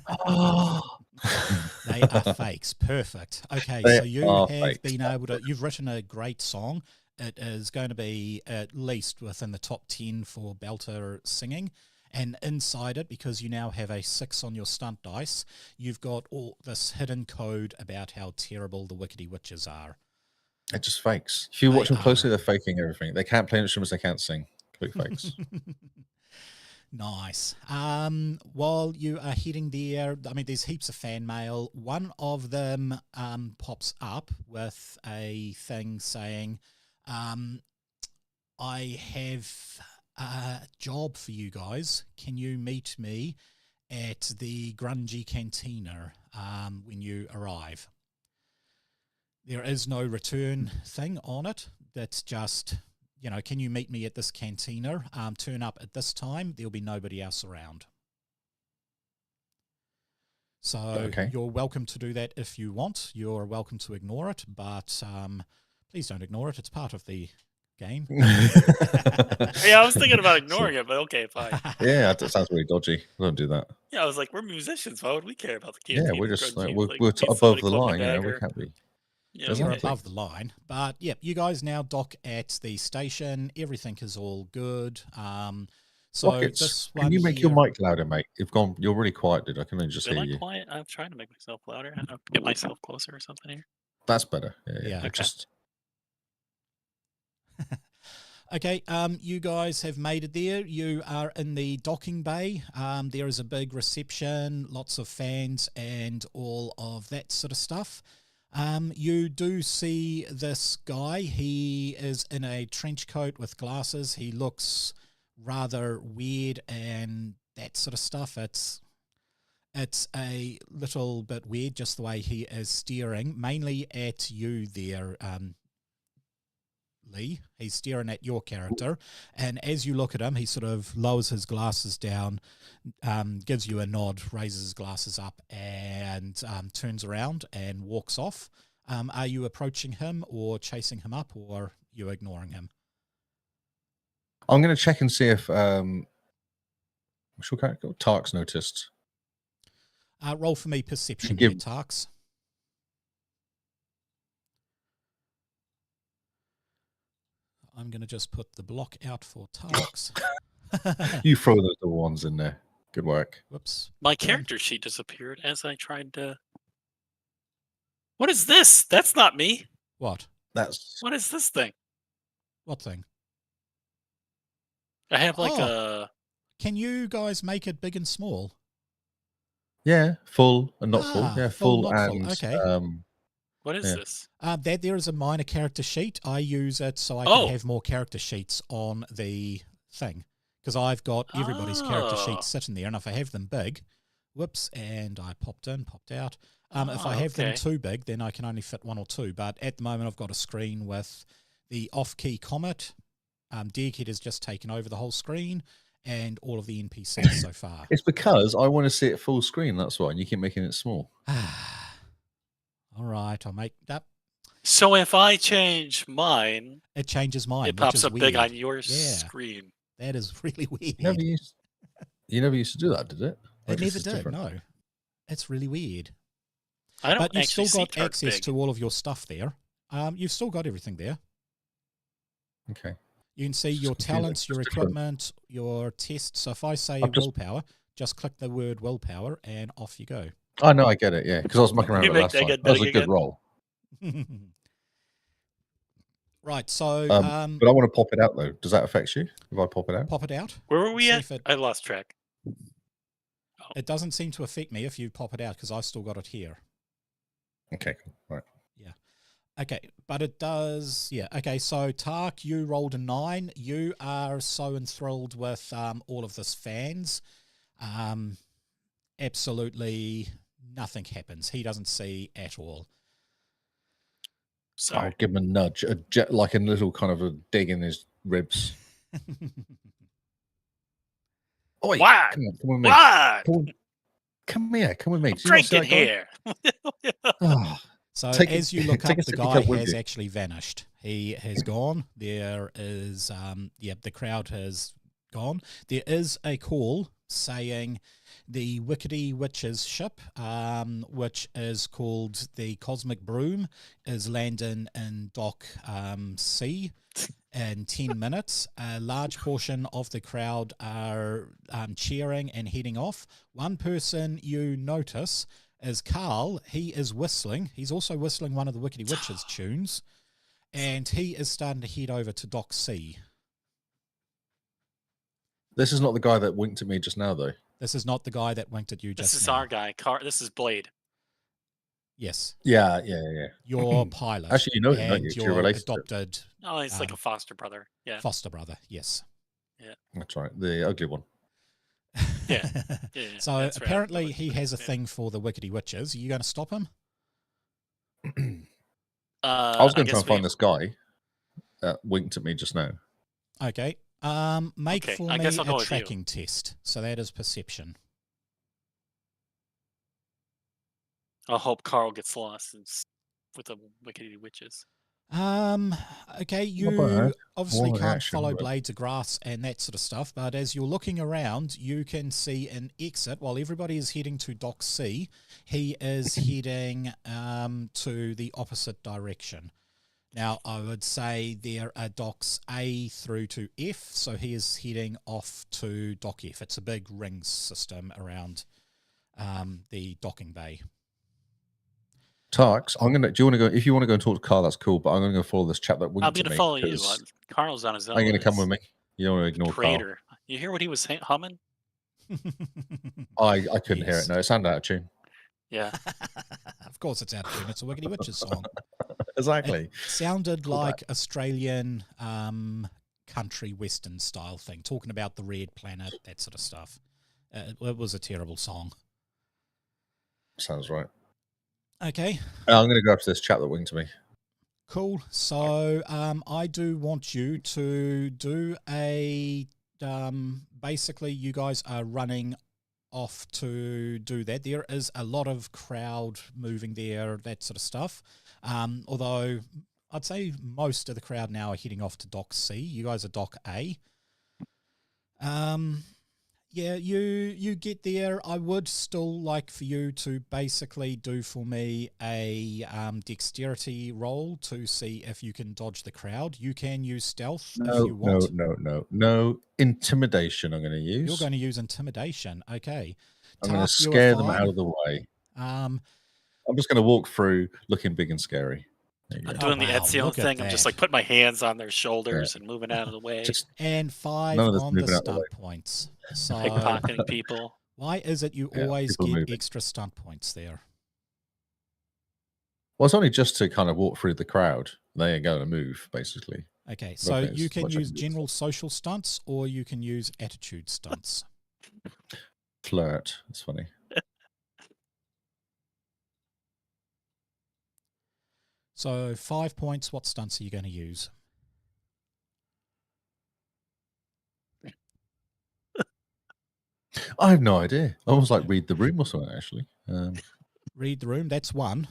They are fakes. Perfect. Okay, so you have been able to... You've written a great song. It is going to be at least within the top 10 for belter singing. And inside it, because you now have a 6 on your stunt dice, you've got all this hidden code about how terrible the Wickedy Witches are.
They're just fakes. If you watch them closely, they're faking everything. They can't play instruments, they can't sing. Complete fakes.
Nice. While you are heading there, I mean, there's heaps of fan mail. One of them pops up with a thing saying, I have a job for you guys. Can you meet me at the Grungy Cantina when you arrive? There is no return thing on it. That's just, you know, can you meet me at this cantina? Turn up at this time. There'll be nobody else around. So you're welcome to do that if you want. You're welcome to ignore it, but please don't ignore it. It's part of the game.
Yeah, I was thinking about ignoring it, but okay, fine.
Yeah, that sounds really dodgy. Don't do that.
Yeah, I was like, we're musicians. Why would we care about the canteen?
Yeah, we're just like, we're above the line. You know, we can't be.
Yeah, you're above the line. But yeah, you guys now dock at the station. Everything is all good. So
Rockets,
this one
can you make your mic louder, mate? You're really quiet, dude. I can only just hear you.
Quiet? I'm trying to make myself louder. I'll get myself closer or something here.
That's better. Yeah.
Okay.
Just...
Okay, you guys have made it there. You are in the docking bay. There is a big reception, lots of fans and all of that sort of stuff. You do see this guy. He is in a trench coat with glasses. He looks rather weird and that sort of stuff. It's It's a little bit weird, just the way he is staring, mainly at you there, Lee. He's staring at your character, and as you look at him, he sort of lowers his glasses down, gives you a nod, raises his glasses up, and turns around and walks off. Are you approaching him or chasing him up, or you ignoring him?
I'm going to check and see if what's your character? Tark's noticed.
Roll for me perception,
Give-
there, Tarks. I'm going to just put the block out for Tarks.
You throw those little ones in there. Good work.
Whoops.
My character sheet disappeared as I tried to. What is this? That's not me.
What?
That's
What is this thing?
What thing?
I have like
Oh.
a.
Can you guys make it big and small?
yeah, full and not full.
Ah,
Yeah,
full,
full
not full.
and
Okay.
What is
Yeah.
this?
That there is a minor character sheet. I use it so I can
Oh.
have more character sheets on the thing. Because I've got everybody's character
Oh.
sheets sitting there, and if I have them big, whoops, and I popped in, popped out. If I have them
Okay.
too big, then I can only fit one or two. But at the moment, I've got a screen with the off-key comet. Deghed has just taken over the whole screen, and all of the NPCs so far.
it's because I want to see it full screen. That's why, and you keep making it small.
All right, I'll make that.
So if I change mine,
It changes mine.
it
which
pops
is
up
weird.
big on your
Yeah.
screen.
That is really weird.
You never used to do that, did it? Or
It
this
never
is
did.
different?
No, it's really weird.
I don't
But you've
actually
still
see
got
Tark
access
big.
to all of your stuff there. You've still got everything there.
Okay.
You can see
It's
your
confusing.
talents, your
It's different.
equipment, your tests. So if I say
I've just-
willpower, just click the word willpower and off you go.
Oh no, I get it. Yeah, because I was mucking around
You
with it
make
last time.
Deghed
That was a
big
good
again?
roll.
Right, so
But I want to pop it out though. Does that affect you if I pop it out?
pop it out.
Where were we
See
at?
if it-
I lost track.
It doesn't seem to affect me if you pop it out because I've still got it here.
Okay, cool. Right.
Okay, but it does, yeah. Okay, so Tark, you rolled a 9. You are so enthralled with all of this fans. Absolutely nothing happens. He doesn't see at all.
Sorry.
I'll give him a nudge, like a little kind of a dig in his ribs. Oi,
What?
come on, come with me.
What?
Come here, come with me.
I'm
Do you not see
drinking
that guy?
here.
Oh,
So
Take a-
as you look
take
up,
a
the
sippy
guy
cup with
has
you.
actually vanished. He has gone. There is, the crowd has gone. There is a call saying the Wickedy Witches ship, which is called the Cosmic Broom, is landing in Dock C in 10 minutes. A large portion of the crowd are cheering and heading off. One person you notice is Carl. He is whistling. He's also whistling one of the Wickedy Witches tunes, and he is starting to head over to Dock C.
this is not the guy that winked at me just now, though.
This is not the guy that winked at you just
This is
now.
our guy. This is Blade.
Yes,
Yeah.
your pilot.
Actually, you know him, don't
and
you? 'Cause you're
your
related to him.
adopted
Oh, he's like a foster brother. Yeah.
foster brother. Yes.
That's right, the ugly one.
Yeah. Yeah.
So
that's right.
apparently he has a
Yeah.
thing for the Wickedy Witches. Are you going to stop him?
I was going to try
guess
and find
we-
this guy that winked at me just now.
Okay. Make
Okay,
for
I
me
guess I'll go
a
with you.
tracking test. So that is perception.
I hope Carl gets lost with the Wickedy Witches.
Okay, you
bad.
obviously
One
can't
action,
follow
but-
blades of grass and that sort of stuff, but as you're looking around, you can see an exit while everybody is heading to Dock C. He is heading to the opposite direction. Now, I would say there are docks A through to F, so he is heading off to Dock F. It's a big ring system around the docking bay.
Tarks, do you want to go? If you want to go and talk to Carl, that's cool. But I'm going to go follow this chap that winked
I'm
at
going
me.
to follow you.
'cause
Carl's on his own.
Are you going to come
He's
with me? You don't want to
a
ignore Carl.
Creator. You hear what he was humming?
I couldn't hear
Yes.
it. No, it sounded out of tune.
Yeah.
Of course it's out of tune. It's a Wickedy Witches song.
Exactly.
It sounded
Cool
like Australian country western style thing, talking about the red planet, that sort of stuff. It was a terrible song.
Sounds right.
Okay.
I'm going to go up to this chap that winged to me.
Cool. So I do want you to do a basically you guys are running off to do that. There is a lot of crowd moving there, that sort of stuff. Although I'd say most of the crowd now are heading off to Dock C. You guys are Dock A. Yeah, you get there. I would still like for you to basically do for me a dexterity roll to see if you can dodge the crowd. You can use stealth if you want.
No. Intimidation I'm going to use.
You're going to use intimidation. Okay.
I'm going to
Taff, you are
scare them
fine.
out of the way.
Um,
I'm just going to walk through looking big and scary. There you
I'm
go.
doing the
wow,
Ezio
look at
thing. I'm just
that.
like putting my hands on their shoulders and moving out of the way,
Just
And 5
none of this
on the
moving out the way.
stunt points. So
pickpocketing people.
why is it you
Yeah,
always
people
get
moving.
extra stunt points there?
Well, it's only just to kind of walk through the crowd. They ain't going to move, basically.
Okay, so
think
you
it's
can
much I
use
can do.
general social stunts or you can use attitude stunts.
Flirt. That's funny.
So 5 points, what stunts are you going to use?
I have no idea. I almost like read the room or something, actually.
Read the room, that's 1.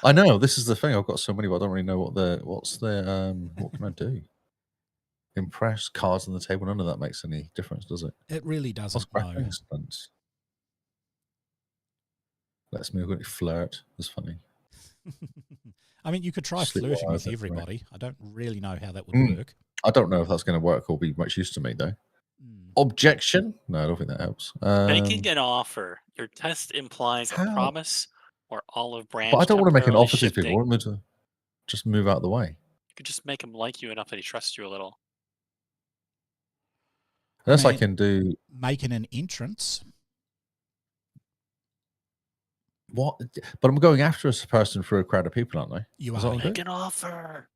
I know this is the thing. I've got so many, but I don't really know what can I do? Impress, cards on the table. None of that makes any difference, does it?
It really
What's
doesn't, no.
cracking stunts? Let's move. Flirt. That's funny.
I mean, you could try
Slip
flirting
wires,
with
that's right.
everybody. I don't really know how that would work.
I don't know if that's going to work or be much use to me, though. Objection? No, I don't think that helps.
Making an offer. Your test implies a
How?
promise or olive branch.
But I don't want to make an
temporarily
offer to these people. I
shifting.
want them to just move out of the way.
You could just make him like you enough that he trusts you a little.
Unless I
mean,
can do
making an entrance.
what? But I'm going after a person through a crowd of people, aren't I?
You
Is that
are.
what I'm
Make
doing?
an offer.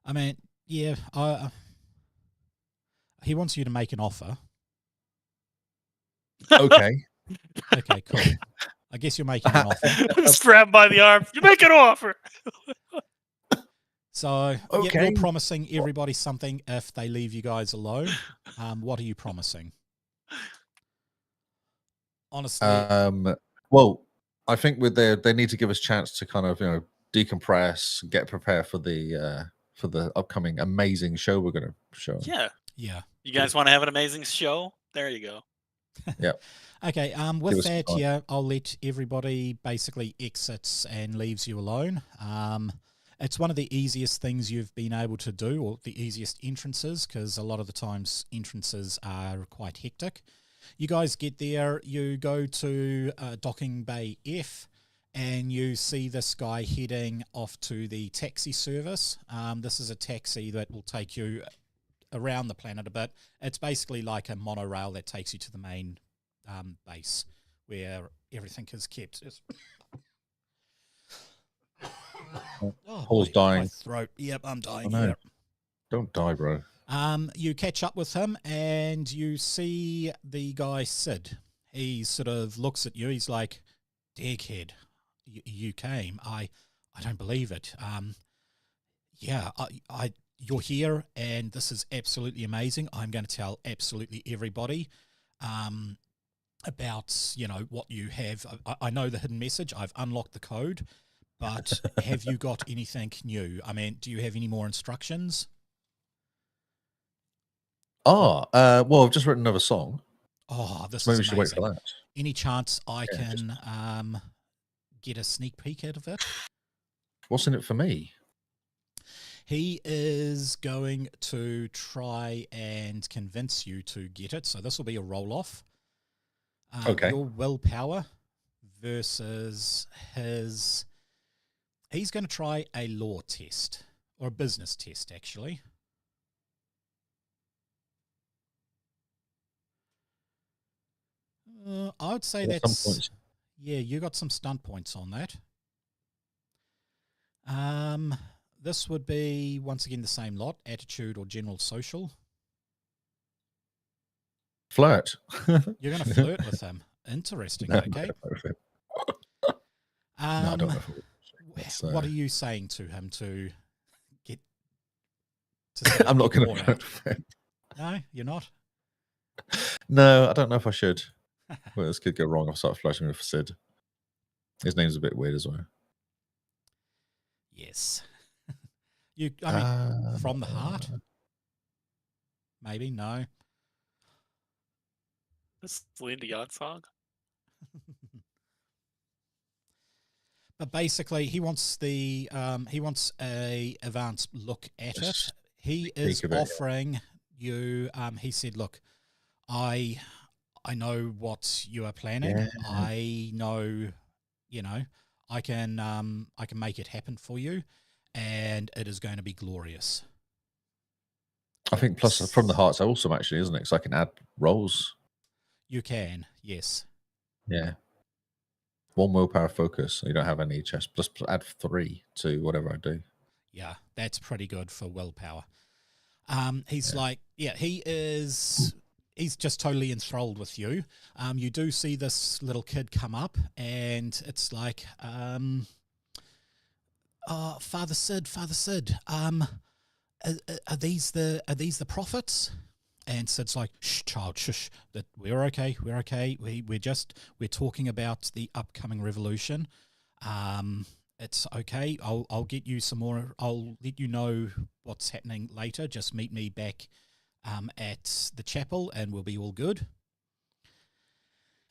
I mean, yeah, he wants you to make an offer.
Okay.
Okay, cool. I guess you're making an offer.
I'm just grabbed by the arm. You make an offer.
So, yeah,
Okay.
you're promising everybody something if they leave you guys alone. What are you promising? Honestly,
well, I think they need to give us a chance to kind of decompress, get prepared for the upcoming amazing show we're going to show.
yeah.
You guys want to have an amazing show? There you go.
Yeah.
Okay.
Give
With
us some
that,
time.
yeah, I'll let everybody basically exits and leaves you alone. It's one of the easiest things you've been able to do, or the easiest entrances, because a lot of the times entrances are quite hectic. You guys get there, you go to Docking Bay F, and you see this guy heading off to the taxi service. This is a taxi that will take you around the planet a bit. It's basically like a monorail that takes you to the main base where everything is kept.
Paul's dying.
My throat. Yep, I'm dying
no.
here.
Don't die, bro.
You catch up with him and you see the guy Sid. He sort of looks at you. He's like, Deghed, you came. I don't believe it. Yeah, you're here and this is absolutely amazing. I'm going to tell absolutely everybody about, what you have. I know the hidden message. I've unlocked the code, but have you got anything new? I mean, do you have any more instructions?
Well, I've just written another song.
Oh, this
Maybe
is
we should wait
amazing.
for that.
Any chance I can get a sneak peek out of it?
What's in it for me?
He is going to try and convince you to get it. So this will be a roll-off.
Okay.
Your willpower versus his... He's going to try a law test, or a business test, actually. I would say that's...
Some points.
Yeah, you got some stunt points on that. This would be, once again, the same lot, attitude or general social.
Flirt.
You're going to flirt with him. Interesting.
No,
Okay.
no, I don't know.
What are you saying to him to get? To
I'm not going
more
to
out?
flirt with him.
No, you're not.
No, I don't know if I should. Well, this could go wrong. I'll start flirting with Sid. His name's a bit weird as well.
Yes. I mean, from the heart? Maybe, no.
This Celine Dion song.
But basically, he wants a advanced look at it. He is offering you. He said, "Look, I know what you are planning.
Yeah.
I know, I can make it happen for you, and it is going to be glorious."
I think plus from the heart's awesome, actually, isn't it? So I can add rolls.
You can, yes.
Yeah. 1 willpower focus. So you don't have any chest. Just add 3 to whatever I do.
Yeah, that's pretty good for willpower. He's he's just totally enthralled with you. You do see this little kid come up, and it's like, Father Sid, are these the prophets? And Sid's like, shh, child, shush. That we're okay. We're talking about the upcoming revolution. It's okay. I'll get you some more. I'll let you know what's happening later. Just meet me back at the chapel, and we'll be all good.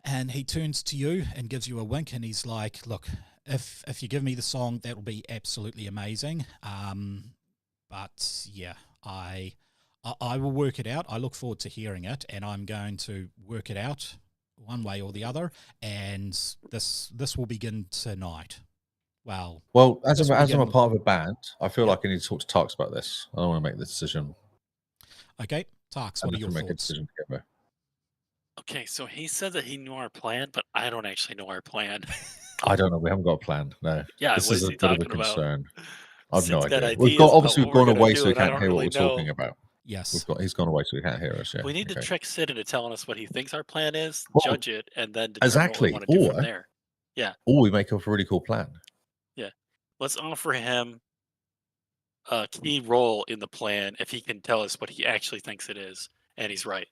And he turns to you and gives you a wink, and he's like, look, if you give me the song, that will be absolutely amazing. But yeah, I will work it out. I look forward to hearing it, and I'm going to work it out one way or the other. And this will begin tonight. Well,
as I'm a part of a band, I feel like I need to talk to Tarks about this. I don't want to make the decision.
Okay, Tarks, what are your
make a
thoughts?
decision together.
Okay, so he said that he knew our plan, but I don't actually know our plan.
I don't know. We haven't got a plan. No.
Yeah,
this
what
is
is
a
he
bit of a
talking about?
concern. I've no
Sid's got
idea.
ideas about
Obviously
what
we've
we're
gone away
gonna
so
do,
we
and I
can't
don't
hear what
really
we're talking
know.
about.
Yes.
He's gone away so we can't hear us. Yeah.
We need to trick Sid into telling us what he thinks our plan is,
Well,
judge it, and then determine
exactly.
what we want to do from there. Yeah.
Or we make up a really cool plan.
Yeah. Let's offer him a key role in the plan if he can tell us what he actually thinks it is, and he's right.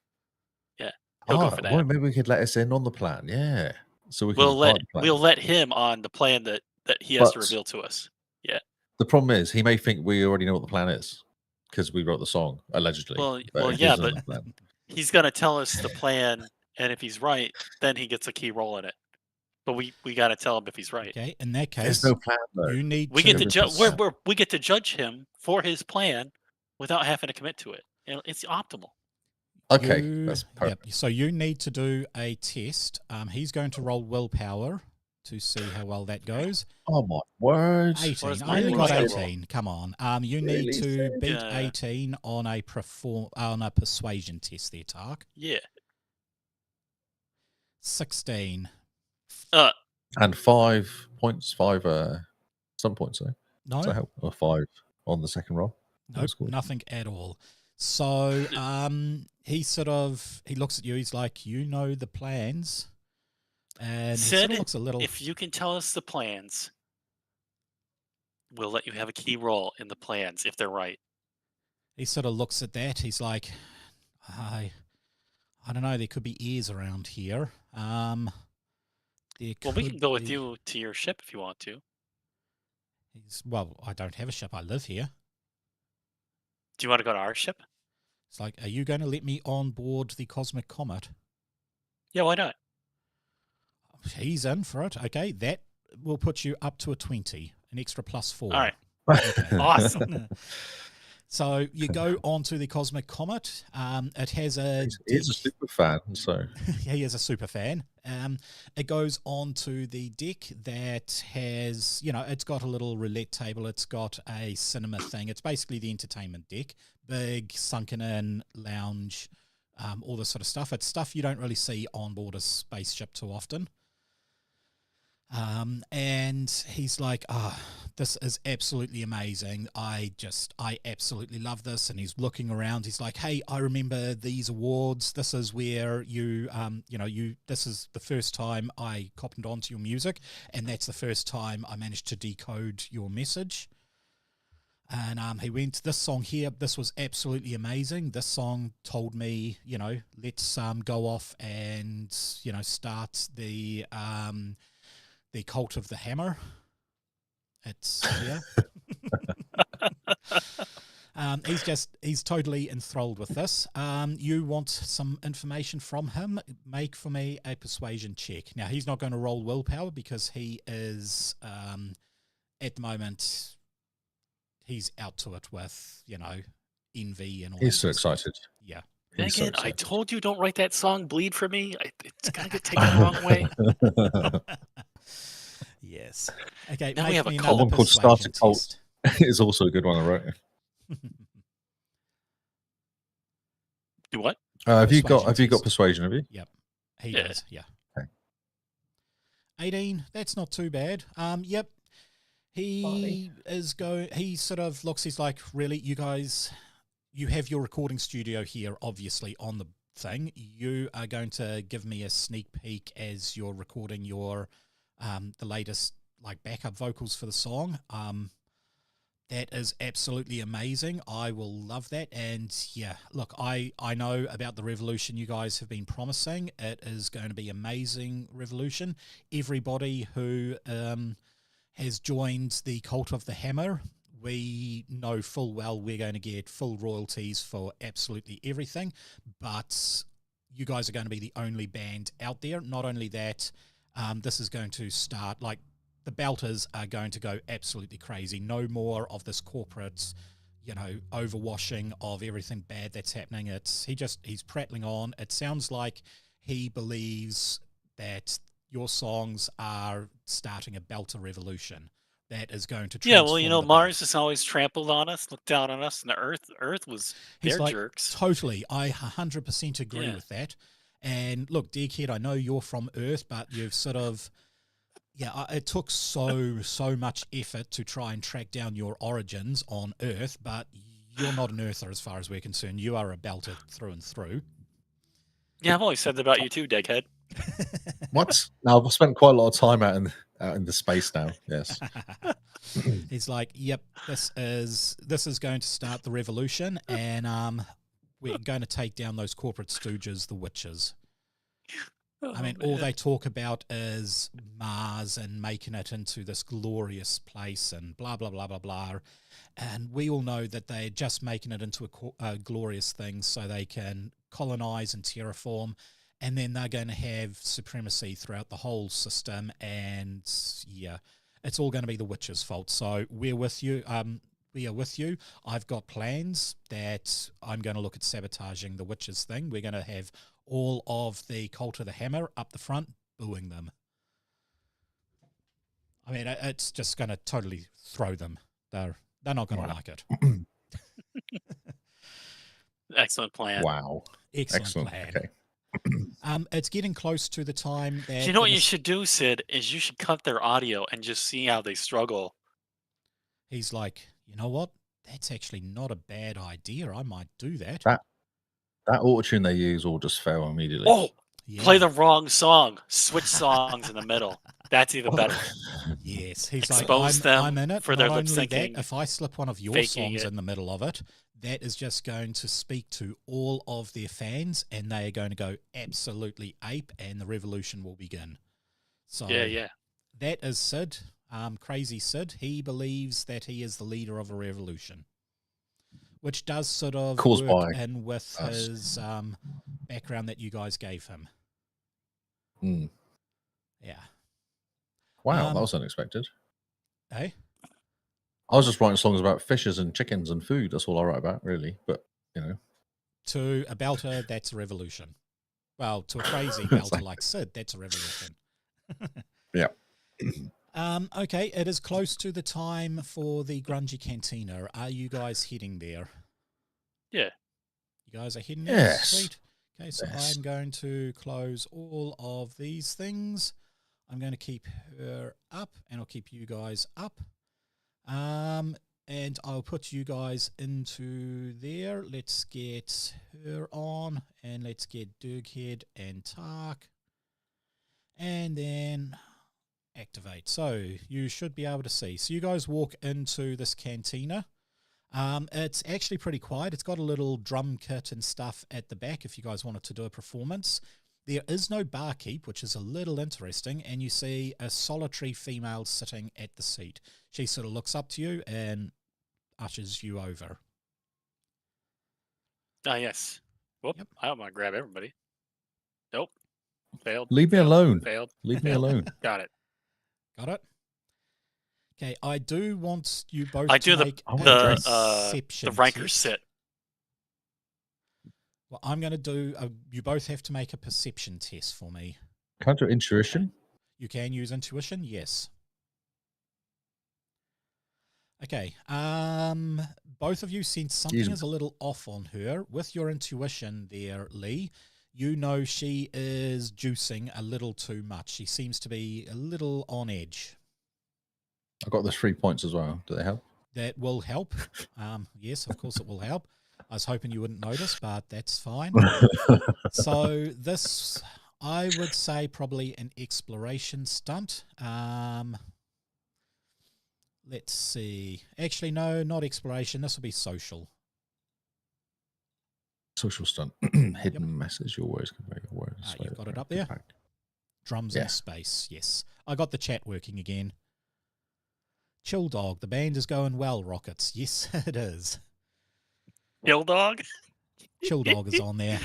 Yeah. He'll go for that.
Well, maybe we could let us in on the plan. Yeah. So we can
We'll let him on the plan that he has to reveal to us. Yeah.
The problem is he may think we already know what the plan is because we wrote the song allegedly.
Well, yeah, but he's gonna tell us the plan, and if he's right, then he gets a key role in it. But we got to tell him if he's right.
Okay, in that case,
there's no plan though.
You need
we get to judge. We get to judge him for his plan without having to commit to it. It's optimal.
Okay, that's perfect.
Yep. So you need to do a test. He's going to roll willpower to see how well that goes.
Oh my word!
18. I only got 18. Come on. You need to beat 18 on a persuasion test there, Tark.
Yeah.
16.
And 5 points. Some points though.
No.
Does that help? Or 5 on the second roll.
Nope, nothing at all. So he looks at you. He's like, you know the plans. And
Sid,
he sort of looks a little.
If you can tell us the plans, we'll let you have a key role in the plans if they're right.
He sort of looks at that. He's like, I don't know. There could be ears around here.
We can go with you to your ship if you want to.
I don't have a ship. I live here.
Do you want to go to our ship?
It's like, are you going to let me on board the Cosmic Comet?
Yeah, why not?
He's in for it. Okay, that will put you up to a 20, an extra +4.
All right.
Okay.
Awesome.
So you go onto the Cosmic Comet. It has
He's a super fan, so
he is a super fan. It goes onto the deck that has, it's got a little roulette table. It's got a cinema thing. It's basically the entertainment deck, big sunken in lounge, all this sort of stuff. It's stuff you don't really see on board a spaceship too often. And he's like, this is absolutely amazing. I absolutely love this. And he's looking around. He's like, hey, I remember these awards. This is where this is the first time I copped onto your music. And that's the first time I managed to decode your message. And he went, this song here, this was absolutely amazing. This song told me, let's go off and, start the Cult of the Hammer. It's here. He's totally enthralled with this. You want some information from him? Make for me a persuasion check. Now, he's not going to roll willpower because he is, at the moment, he's out to it with, envy and all.
He's so excited.
Yeah.
Again, I told you don't write that song, Bleed for Me. It's going to get taken the wrong way.
Yes. Okay.
Now we have a
cult. One called Start a Cult is also a good one, I wrote.
Do what?
Have you got persuasion? Have you?
Yep. He does. Yeah.
Okay.
18. That's not too bad. Yep. He sort of looks. He's like, really, you guys, you have your recording studio here, obviously on the thing. You are going to give me a sneak peek as you're recording your the latest backup vocals for the song. That is absolutely amazing. I will love that. And yeah, look, I know about the revolution you guys have been promising. It is going to be amazing revolution. Everybody who has joined the Cult of the Hammer, we know full well we're going to get full royalties for absolutely everything. But you guys are going to be the only band out there. Not only that, this is going to start, the Belters are going to go absolutely crazy. No more of this corporate, overwashing of everything bad that's happening. He's prattling on. It sounds like he believes that your songs are starting a Belter revolution that is going to transform the
Mars
band.
has always trampled on us, looked down on us, and the Earth was their jerks.
Totally. I 100% agree with that. And look, Deghed, I know you're from Earth, but you've sort of... Yeah, it took so much effort to try and track down your origins on Earth, but you're not an Earther as far as we're concerned. You are a Belter through and through.
Yeah, I've always said that about you too, Deghed.
What? No, I've spent quite a lot of time out in the space now. Yes.
He's like, yep, this is going to start the revolution, and we're going to take down those corporate stooges, the witches. All they talk about is Mars and making it into this glorious place and blah, blah, blah, blah, blah. And we all know that they're just making it into a glorious thing so they can colonize and terraform. And then they're going to have supremacy throughout the whole system. And, yeah, it's all going to be the witches' fault. So we're with you. We are with you. I've got plans that I'm going to look at sabotaging the witches thing. We're going to have all of the Cult of the Hammer up the front, booing them. It's just going to totally throw them. They're not going to like it.
Excellent plan.
Wow.
Excellent plan.
Okay.
It's getting close to the time that...
You know what you should do, Sid, is you should cut their audio and just see how they struggle.
He's like, you know what? That's actually not a bad idea. I might do that.
That auto-tune they use will just fail immediately.
Oh, yeah. Play the wrong song. Switch songs in the middle. That's even better.
Yes. He's
Expose
like,
them
I'm in it.
for
Not
their lip
only
syncing.
that, if I slip one of your songs in the middle of it, that is just going to speak to all of their fans, and they are going to go absolutely ape, and the revolution will begin. So
yeah.
That is Sid, Crazy Sid. He believes that he is the leader of a revolution, which does sort of work in with his background that you guys gave him. Yeah.
Wow, that was unexpected.
Hey?
I was just writing songs about fishes and chickens and food. That's all I write about, really. But,
To a Belter, that's a revolution. Well, to a crazy Belter like Sid, that's a revolution.
Yeah.
Okay, it is close to the time for the Grungy Cantina. Are you guys heading there?
Yeah.
You guys are heading there?
Yes.
Sweet. Okay, so I'm going to close all of these things. I'm going to keep her up, and I'll keep you guys up. And I'll put you guys into there. Let's get her on, and let's get Deghed and Tark. And then activate. So you should be able to see. So you guys walk into this cantina. It's actually pretty quiet. It's got a little drum kit and stuff at the back if you guys wanted to do a performance. There is no barkeep, which is a little interesting, and you see a solitary female sitting at the seat. She sort of looks up to you and ushers you over.
Ah, yes. Whoop.
Yep.
I don't want to grab everybody. Nope. Failed.
Leave me
Failed,
alone.
Failed.
Leave me
Failed.
alone.
Got it.
Got it? Okay, I do want you both
I
to
do
make
the
perception
ranker
test.
sit.
Well, I'm going to do, you both have to make a perception test for me.
Can I do intuition?
You can use intuition, yes. Okay, both of you sense something is a little off on her. With your intuition there, Lee, you know she is juicing a little too much. She seems to be a little on edge.
I got the 3 points as well. Do they help?
That will help. Yes, of course it will help. I was hoping you wouldn't notice, but that's fine. So this, I would say, probably an exploration stunt. Let's see. Actually, no, not exploration. This will be social.
Social stunt. Hidden message. Your words convey your words.
You've got it up there. Drums in space. Yes. I got the chat working again. Chill Dog. The band is going well, Rockets. Yes, it is.
Chill Dog?
Chill Dog is on there.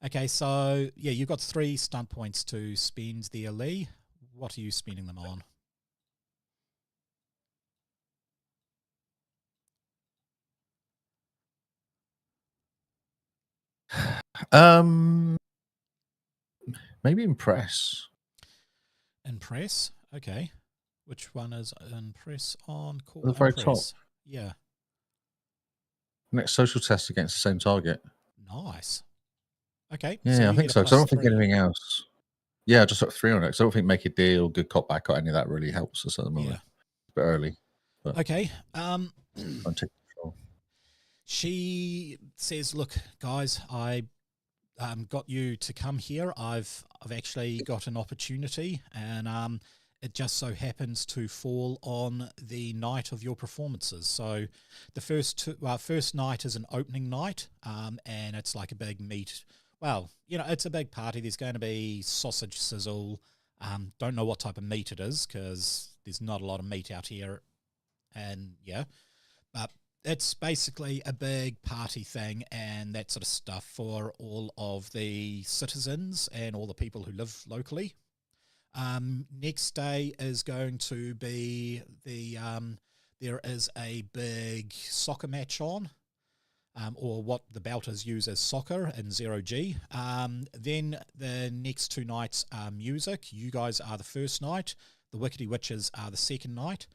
Okay, so, yeah, you've got 3 stunt points to spend there, Lee. What are you spending them on?
Maybe impress.
Impress? Okay. Which one is impress on? Cool.
The very top.
Yeah.
Next social test against the same target.
Nice. Okay.
Yeah,
so
I think so. Because I don't think anything else. Yeah, just got 3 on it. Because I don't think make a deal, good cop back, or any of that really helps us at the moment. Yeah. It's a bit early. But
okay.
I'll take control.
She says, "Look, guys, I got you to come here. I've actually got an opportunity, and it just so happens to fall on the night of your performances. So the first night is an opening night, and it's like a big meat. Well, you know, it's a big party. There's going to be sausage sizzle. Don't know what type of meat it is because there's not a lot of meat out here, and yeah, but it's basically a big party thing and that sort of stuff for all of the citizens and all the people who live locally. Next day is going to be there is a big soccer match on, or what the Belters use as soccer in 0G. Then the next 2 nights are music. You guys are the first night. The Wickedy Witches are the second night.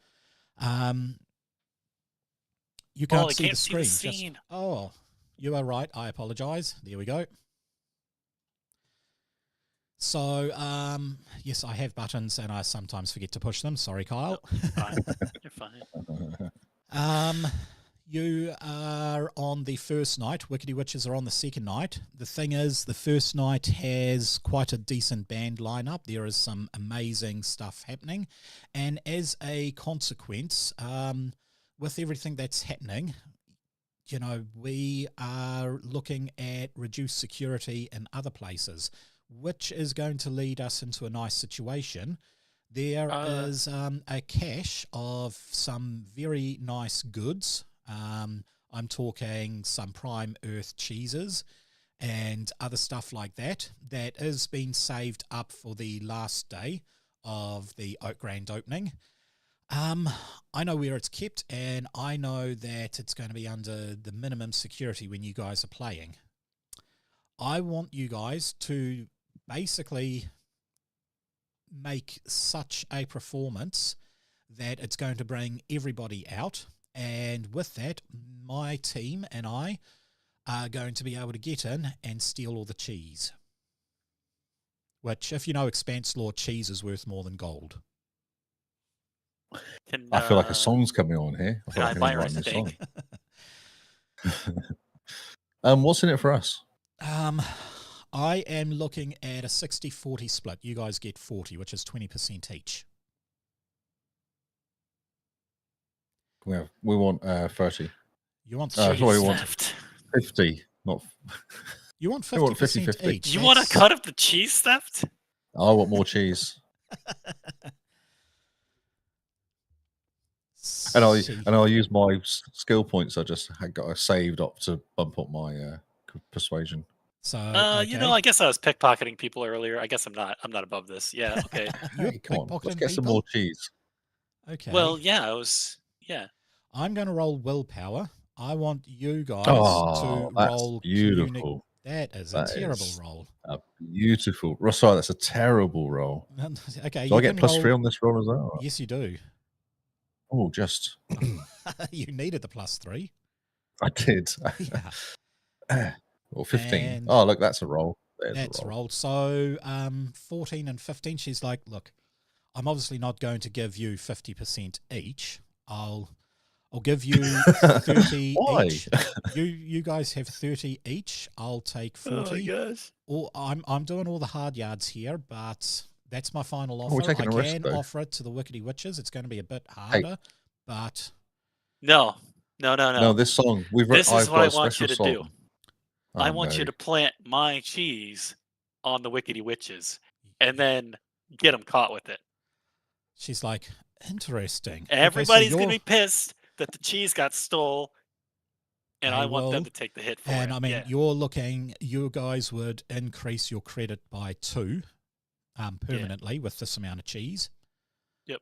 You can't see the screen. Oh, you are right. I apologize. There we go. So, yes, I have buttons and I sometimes forget to push them. Sorry, Kyle.
You're fine.
You are on the first night. Wickedy Witches are on the second night. The thing is, the first night has quite a decent band lineup. There is some amazing stuff happening. And as a consequence, with everything that's happening, you know, we are looking at reduced security in other places, which is going to lead us into a nice situation. There is a cache of some very nice goods. I'm talking some prime earth cheeses and other stuff like that is being saved up for the last day of the grand opening. I know where it's kept, and I know that it's going to be under the minimum security when you guys are playing. I want you guys to basically make such a performance that it's going to bring everybody out, and with that, my team and I are going to be able to get in and steal all the cheese. Which, if you know Expanse law, cheese is worth more than gold.
Can
I feel like a song's coming on here. I feel
can
like
I
I
buy
need to
her a
write a new song.
steak?
What's in it for us?
I am looking at a 60-40 split. You guys get 40, which is 20% each.
We want 30.
You want
Sorry,
Cheese
we want
theft.
50. Not.
You want
We want
50%
50-50.
each.
Do you want a cut of the cheese theft?
I want more cheese. And I'll use my skill points I just had got saved up to bump up my persuasion.
So
You know, I guess I was pickpocketing people earlier. I guess I'm not above this. Yeah, okay.
You're
Hey, come on, let's
pickpocketing
get some
people?
more cheese.
Okay.
Well, yeah, I was. Yeah.
I'm going to roll willpower. I want you guys
Oh,
to
that's
roll
beautiful.
That is
That
a terrible
is
roll.
a beautiful. Sorry, that's a terrible roll.
Okay,
Do
you
I get
can
+3
roll.
on this roll as well?
Yes, you do.
Oh, just.
You needed the +3.
I did.
Yeah.
Or 15.
And
Oh, look, that's a roll. There's
that's
a roll.
rolled. So 14 and 15, she's like, look, I'm obviously not going to give you 50% each. I'll give you 30
Why?
each. You guys have 30 each. I'll take 40.
Oh my gosh.
Or I'm doing all the hard yards here, but that's my final
we're
offer.
taking
I
a risk,
can
though.
offer it to the Wickedy Witches. It's going to be a bit harder, but
No.
No, this song.
This is
I've
what
got
I
a
want you
special
to do.
song.
I
Oh,
want you
no.
to plant my cheese on the Wickedy Witches and then get them caught with it.
she's like, interesting.
Everybody's going to be pissed that the cheese got stole, and I want them to take the hit for it.
And I mean, you guys would increase your credit by 2 permanently with this amount of cheese.
Yep.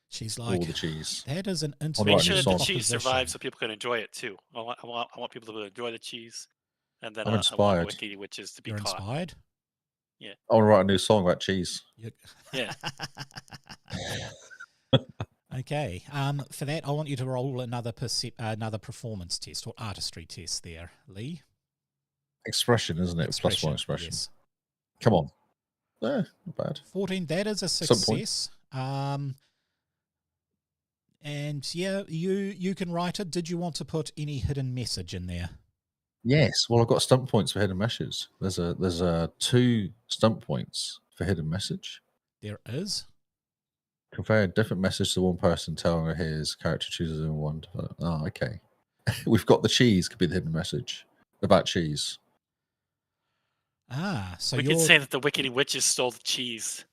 She's like,
all the cheese.
That is an
I'll
Make
write a
sure
new
that the
song.
cheese survives so people can enjoy it too. I want people to enjoy the cheese, and then
I'm
I want
inspired.
Wickedy Witches to be
You're
caught.
inspired?
Yeah.
I want to write a new song about cheese.
Yeah.
Okay. For that, I want you to roll another performance test or artistry test there, Lee.
Expression, isn't it? +1 expression.
Yes.
Come on. Not bad.
14, that is a success. And yeah, you can write it. Did you want to put any hidden message in there?
Yes. Well, I've got stump points for hidden message. There's 2 stump points for hidden message.
There is.
Convey a different message to one person, telling her his character chooses in one. Oh, okay. We've got the cheese could be the hidden message about cheese.
So
we could say that the Wickedy Witches stole the cheese.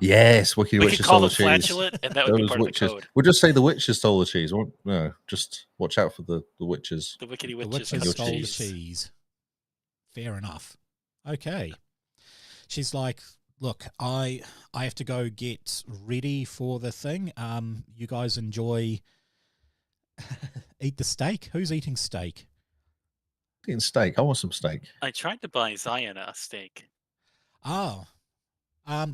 Yes, Wickedy Witches stole the cheese.
We could call them flatulent, and that would be part
witches.
of the code.
We'll just say the witches stole the cheese. No, just watch out for the witches.
The Wickedy Witches,
stole the cheese. Fair enough. Okay. She's like, look, I have to go get ready for the thing. You guys enjoy eat the steak. Who's eating steak?
Eating steak. I want some steak.
I tried to buy Xi'an a steak.
Oh.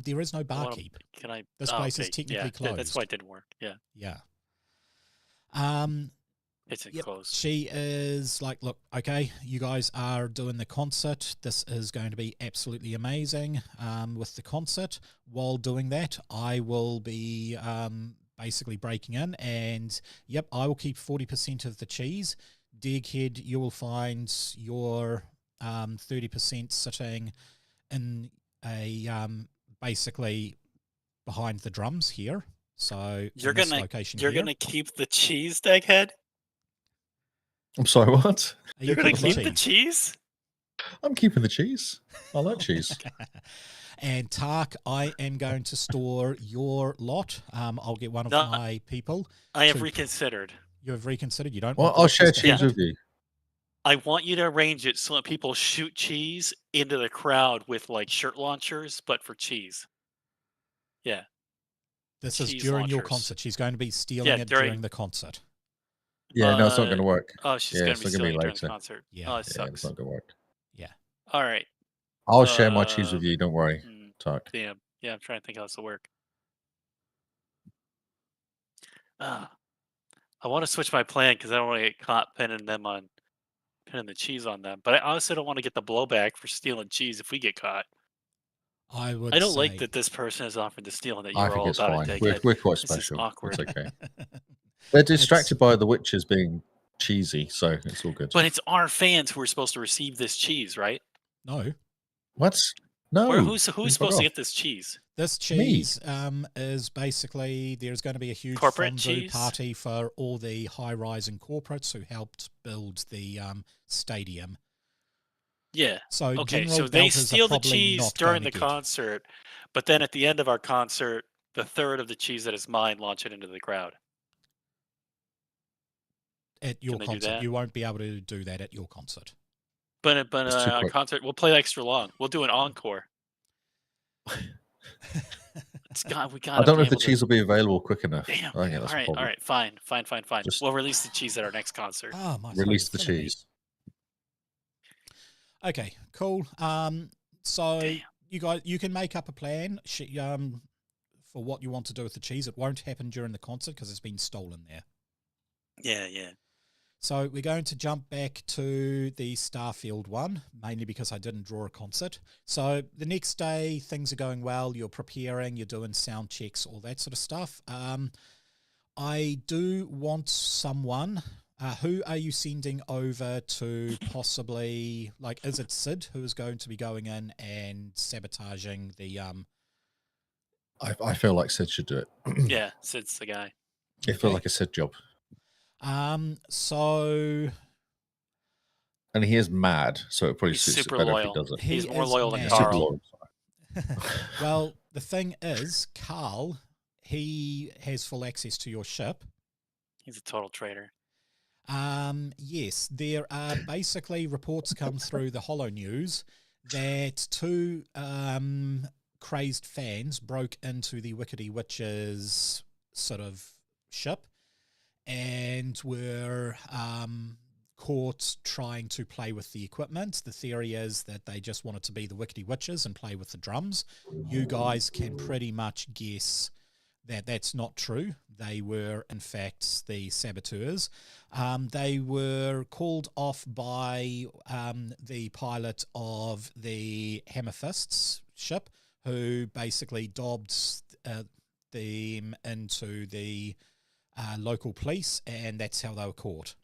There is no barkeep.
Can I?
This place is technically closed.
That's why it didn't work. Yeah.
Yeah.
It's closed.
She is like, look, okay, you guys are doing the concert. This is going to be absolutely amazing with the concert. While doing that, I will be basically breaking in, and yep, I will keep 40% of the cheese. Deghed, you will find your 30% sitting in a basically behind the drums here. So
you're gonna keep the cheese, Deghed?
I'm sorry, what?
You're gonna keep the cheese?
I'm keeping the cheese. I like cheese.
And Tark, I am going to store your lot. I'll get one of my people.
I have reconsidered.
You have reconsidered? You don't
Well,
want
I'll share cheese with you.
I want you to arrange it so that people shoot cheese into the crowd with like shirt launchers, but for cheese. Yeah.
This is during your concert. She's going to be stealing it during the concert.
Yeah, no, it's not going to work.
Oh, she's going to be stealing it during the concert.
Yeah.
Oh, it sucks.
It's not going to work.
Yeah.
All right.
I'll share my cheese with you. Don't worry. Talk.
Damn. Yeah, I'm trying to think how this will work. I want to switch my plan because I don't want to get caught pinning the cheese on them. But I also don't want to get the blowback for stealing cheese if we get caught.
I would
I don't
say,
like that this person has offered to steal and that
I
you're
think
all
it's
about
fine.
it,
We're
Deghed.
quite
This is
special.
awkward.
It's okay. They're distracted by the witches being cheesy, so it's all good.
But it's our fans who are supposed to receive this cheese, right?
No.
What? No.
Or who's
fuck
supposed to
off.
get this cheese?
This cheese is basically, there's going to be a huge
Corporate
fondue
cheese?
party for all the high-rising corporates who helped build the stadium.
Yeah.
So
Okay,
General
so they
Belters are
steal the
probably
cheese
not
during
gonna
the
get.
concert, but then at the end of our concert, the third of the cheese that is mine launch it into the crowd.
At your
they do
concert.
that?
You won't be able to do that at your concert.
But
It's too
our
quick.
concert, we'll play extra long. We'll do an encore. We got.
I don't know if the cheese will be available quick enough.
Damn.
I think that's a problem.
All right, fine.
Just-
We'll release the cheese at our next concert.
Oh, my
Release the
throat is killing me.
cheese.
Okay, cool. So
Damn.
you can make up a plan for what you want to do with the cheese. It won't happen during the concert because it's been stolen there.
Yeah.
So we're going to jump back to the Starfield one, mainly because I didn't draw a concert. So the next day, things are going well. You're preparing, you're doing sound checks, all that sort of stuff. I do want someone. Who are you sending over to possibly, like, is it Sid who is going to be going in and sabotaging the...
I feel like Sid should do it.
Yeah, Sid's the guy.
It feels like a Sid job.
So...
And he is mad, so it probably
He's
suits it
super
better
loyal.
if he does it.
He's more
is
loyal than
mad.
Super
Carl.
loyal.
Well, the thing is, Carl, he has full access to your ship.
He's a total traitor.
Yes, there are basically reports come through the Hollow News that two crazed fans broke into the Wickedy Witches sort of ship and were caught trying to play with the equipment. The theory is that they just wanted to be the Wickedy Witches and play with the drums. You guys can pretty much guess that that's not true. They were, in fact, the saboteurs. They were called off by the pilot of the Hammerfists ship, who basically dobbed them into the local police, and that's how they were caught.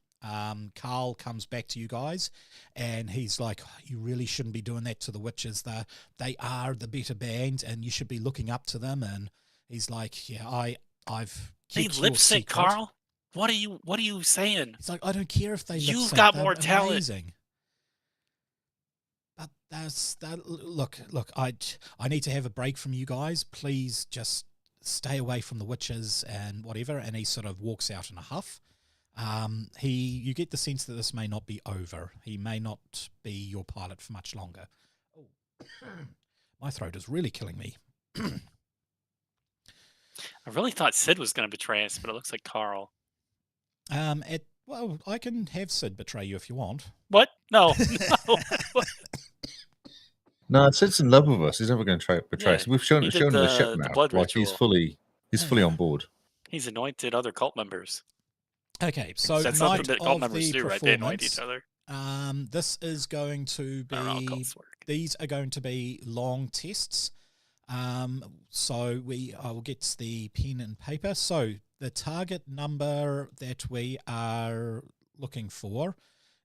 Carl comes back to you guys, and he's like, you really shouldn't be doing that to the witches. They are the better band, and you should be looking up to them. And he's like, yeah, I've
They
kept your
lip sync,
secret.
Carl. What are you saying?
It's like, I don't care if they lip sync.
You've got
They're
more talent.
amazing. But look, I need to have a break from you guys. Please just stay away from the witches and whatever. And he sort of walks out in a huff. You get the sense that this may not be over. He may not be your pilot for much longer. Oh, my throat is really killing me.
I really thought Sid was going to betray us, but it looks like Carl.
Well, I can have Sid betray you if you want.
What? No.
No, Sid's in love with us. He's never going to betray us. We've shown
he
him
did
the ship
the
now.
blood
Like he's
ritual.
fully on board.
He's anointed other cult members.
Okay, so
That's
night
something that cult
of
members
the
do, right? They anoint each
performance.
other.
This is going to
I don't know how
be.
cults work.
These are going to be long tests. So I will get the pen and paper. So the target number that we are looking for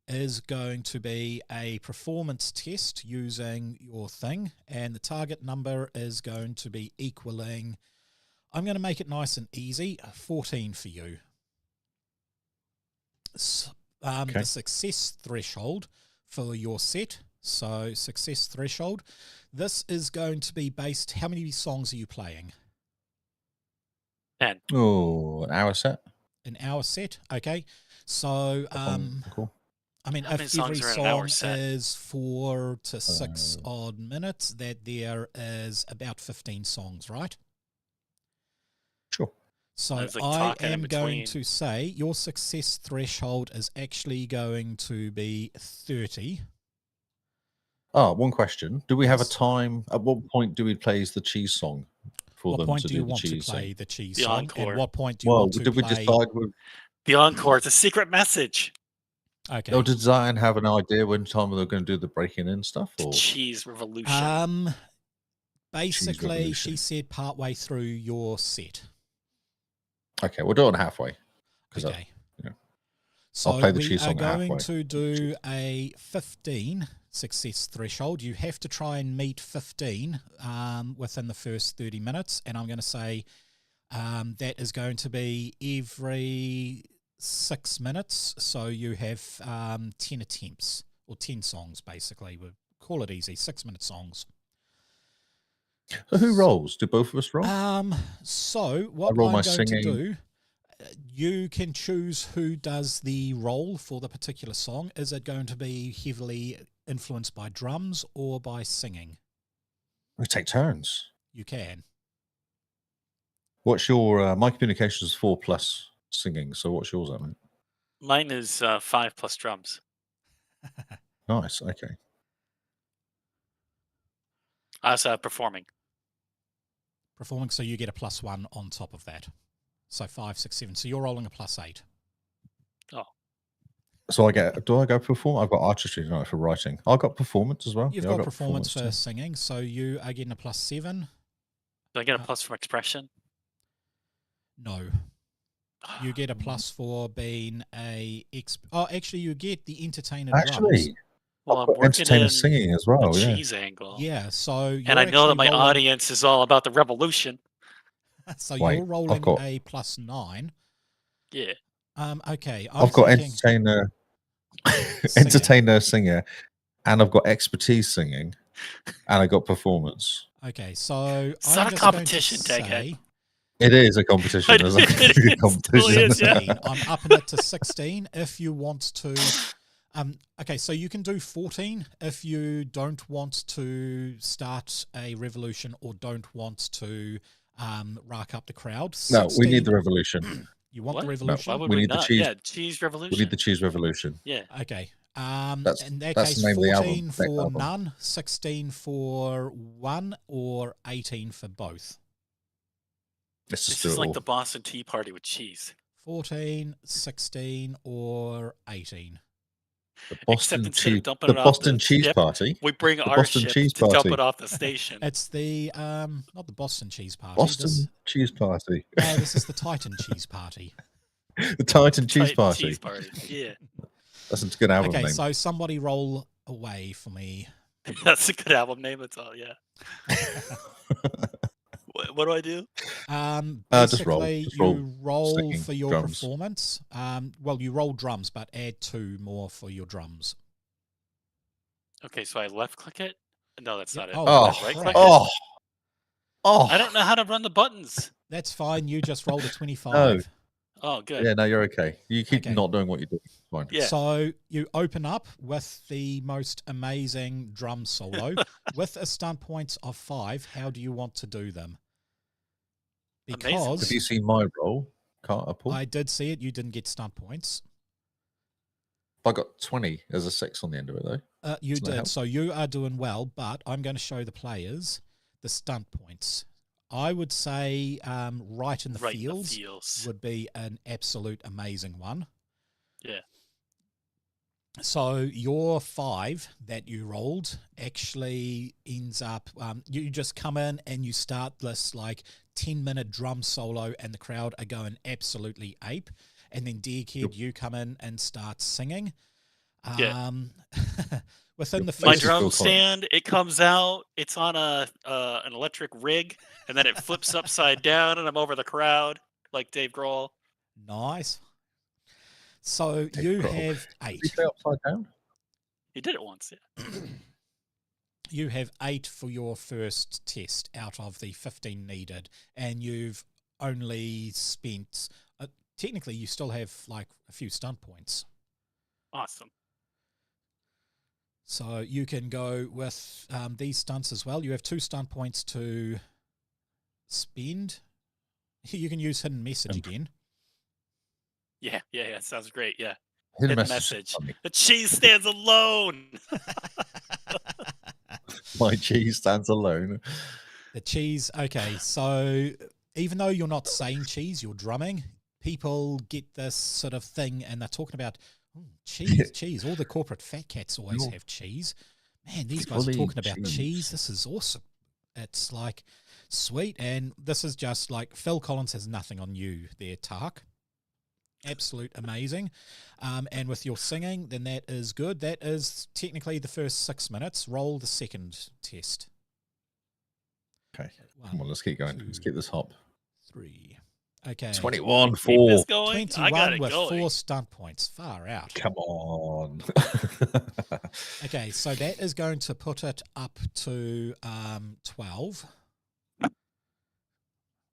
is going to be a performance test using your thing, and the target number is going to be equaling, I'm going to make it nice and easy, 14 for you. The success threshold for your set, so success threshold, this is going to be based, how many songs are you playing?
10.
Oh, an hour set.
An hour set, okay. So,
Cool.
I mean,
How many
if
songs
every
are in an hour
song
set?
is 4 to 6 odd minutes, that there is about 15 songs, right?
Sure.
So
Sounds like
I
talking in
am going
between.
to say your success threshold is actually going to be 30.
Oh, one question. Do we have a
Yes.
time? At what point do we play the cheese song for
What
them
point
to
do
do
you
the
want to
cheese
play
thing?
the cheese
The
song?
encore.
And what point do you
Well,
want to
did we
play?
decide?
The encore. It's a secret message.
Okay.
Or did Xi'an have an idea when time they were going to do the breaking in stuff?
The
Or
cheese revolution.
Basically, she said partway through your set.
Okay, we'll do it halfway.
Okay.
Yeah.
So
I'll play the
we
cheese
are
song
going
halfway.
to do a 15 success threshold. You have to try and meet 15 within the first 30 minutes. And I'm going to say that is going to be every 6 minutes. So you have 10 attempts, or 10 songs, basically. We'll call it easy, 6-minute songs.
So who rolls? Do both of us roll?
So what
roll
I'm
my
going to
singing.
do, you can choose who does the role for the particular song. Is it going to be heavily influenced by drums or by singing?
We take turns.
You can.
What's your my communications is 4+ singing? So what's yours, Alan?
Mine is 5+ drums.
Nice. Okay.
I also have performing.
Performing, so you get a +1 on top of that. So 5, 6, 7. So you're rolling a +8.
Oh.
So do I go perform? I've got artistry tonight for writing. I've got performance as well.
You've got performance for singing, so you are getting a +7.
Do I get a plus from expression?
No. You get a plus for being actually you get the entertainer drums.
Actually,
Well, I'm working
entertainer
in
singing as well.
the
Yeah.
cheese angle.
Yeah, so you're
And I know that my
rolling,
audience is all about the revolution.
So
Wait,
you're rolling
got-
a +9.
Yeah.
Okay.
I've got
thinking
entertainer singer, and I've got expertise singing, and I got performance.
Okay, so
It's
I'm
not a
just
competition,
going to
Deghed.
say
It is a competition. There's
It
a
is,
competition.
totally is, yeah.
16. I'm upping it to 16 if you want to. Okay, so you can do 14 if you don't want to start a revolution or don't want to rack up the crowd. 16,
No, we need the revolution.
You want
What?
the
No,
revolution?
why would
We
we
need the
not?
cheese-
Yeah, cheese revolution.
We need the cheese revolution.
Yeah.
Okay.
That's-
in that
that's
case,
the name of the album,
14
next
for
album.
none, 16 for one, or 18 for both.
Let's just
This
do
is
it
like
all.
the Boston Tea Party with cheese.
14, 16, or 18.
The
Except
Boston
instead of
cheese.
dumping
The
it off
Boston
the
cheese
ship,
party.
we bring
The
our
Boston
ship
Cheese
to dump
Party.
it off the station.
It's the not the Boston Cheese Party.
Boston cheese party.
No, this is the Titan Cheese Party.
The Titan cheese
Titan
party.
Cheese Party. Yeah.
That's a good album
Okay,
name.
so somebody roll away for me.
That's a good album name. It's all, yeah. What do I do?
Just roll.
Basically,
Just
you roll
singing,
for your
drums.
performance. Well, you roll drums, but add 2 more for your drums.
Okay, so I left click it? No, that's not it.
Oh,
Oh,
right
crap.
click
oh, oh.
I don't know how to run the buttons.
That's fine. You just rolled a 25.
No.
Oh, good.
Yeah, no, you're okay. You keep
Okay.
not doing what you do. It's fine.
Yeah.
So you open up with the most amazing drum solo with a stunt points of 5. How do you want to do them?
Amazing.
Because
Have you seen my role, Paul?
I did see it. You didn't get stunt points.
I got 20 as a 6 on the end of it, though.
You
Does that
did.
help?
So you are doing well, but I'm going to show the players the stunt points. I would say right in the
Right in the
fields
feels.
would be an absolute amazing one.
Yeah.
So your 5 that you rolled actually ends up, you just come in and you start this like 10-minute drum solo and the crowd are going absolutely ape. And then Deghed, you come in and start singing.
Yeah.
Within the
Your
My
first...
face is
drum
still calling.
stand, it comes out, it's on an electric rig, and then it flips upside down, and I'm over the crowd, like Dave Grohl.
Nice. So
Dave
you
Grohl.
have
Did
8.
you say upside down?
He did it once, yeah.
You have 8 for your first test out of the 15 needed, and you've only spent... technically, you still have like a few stunt points.
Awesome.
So you can go with these stunts as well. You have 2 stunt points to spend. You can use hidden message again.
Yeah, sounds great, yeah.
Hidden
Hidden
message.
message. The cheese stands alone!
My cheese stands alone.
The cheese. Okay, so even though you're not saying cheese, you're drumming, people get this sort of thing and they're talking about cheese. All the corporate fat cats always have cheese. Man, these guys are
Fully
talking about
cheese.
cheese. This is awesome. It's like sweet. And this is just like Phil Collins has nothing on you there, Tark. Absolute amazing. And with your singing, then that is good. That is technically the first 6 minutes. Roll the second test.
Okay.
1,
Come on, let's keep going.
2,
Let's keep this hop.
3. Okay.
21,
Keep
4.
this going. I got
21
it
with
going.
4 stunt points. Far out.
Come on.
Okay, so that is going to put it up to 12.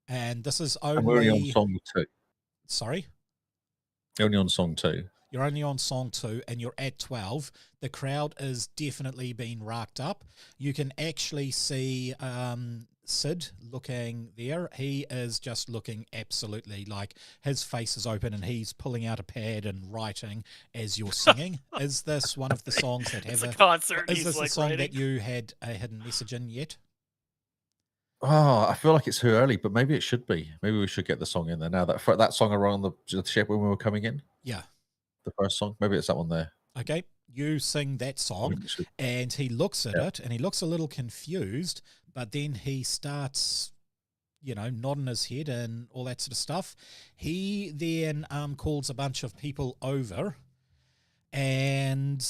And this is
And we're only on
only...
song 2.
Sorry?
Only on song 2.
You're only on song 2 and you're at 12. The crowd is definitely being racked up. You can actually see Sid looking there. He is just looking absolutely like his face is open and he's pulling out a pad and writing as you're singing. Is this one of the songs that have
It's a concert.
Is
He's
this
like
the song
writing.
that you had a hidden message in yet?
Oh, I feel like it's too early, but maybe it should be. Maybe we should get the song in there now. That song around the ship when we were coming in,
Yeah.
the first song. Maybe it's that one there.
Okay. You sing that song and he looks at it and he looks a little confused, but then he starts, nodding his head and all that sort of stuff. He then calls a bunch of people over and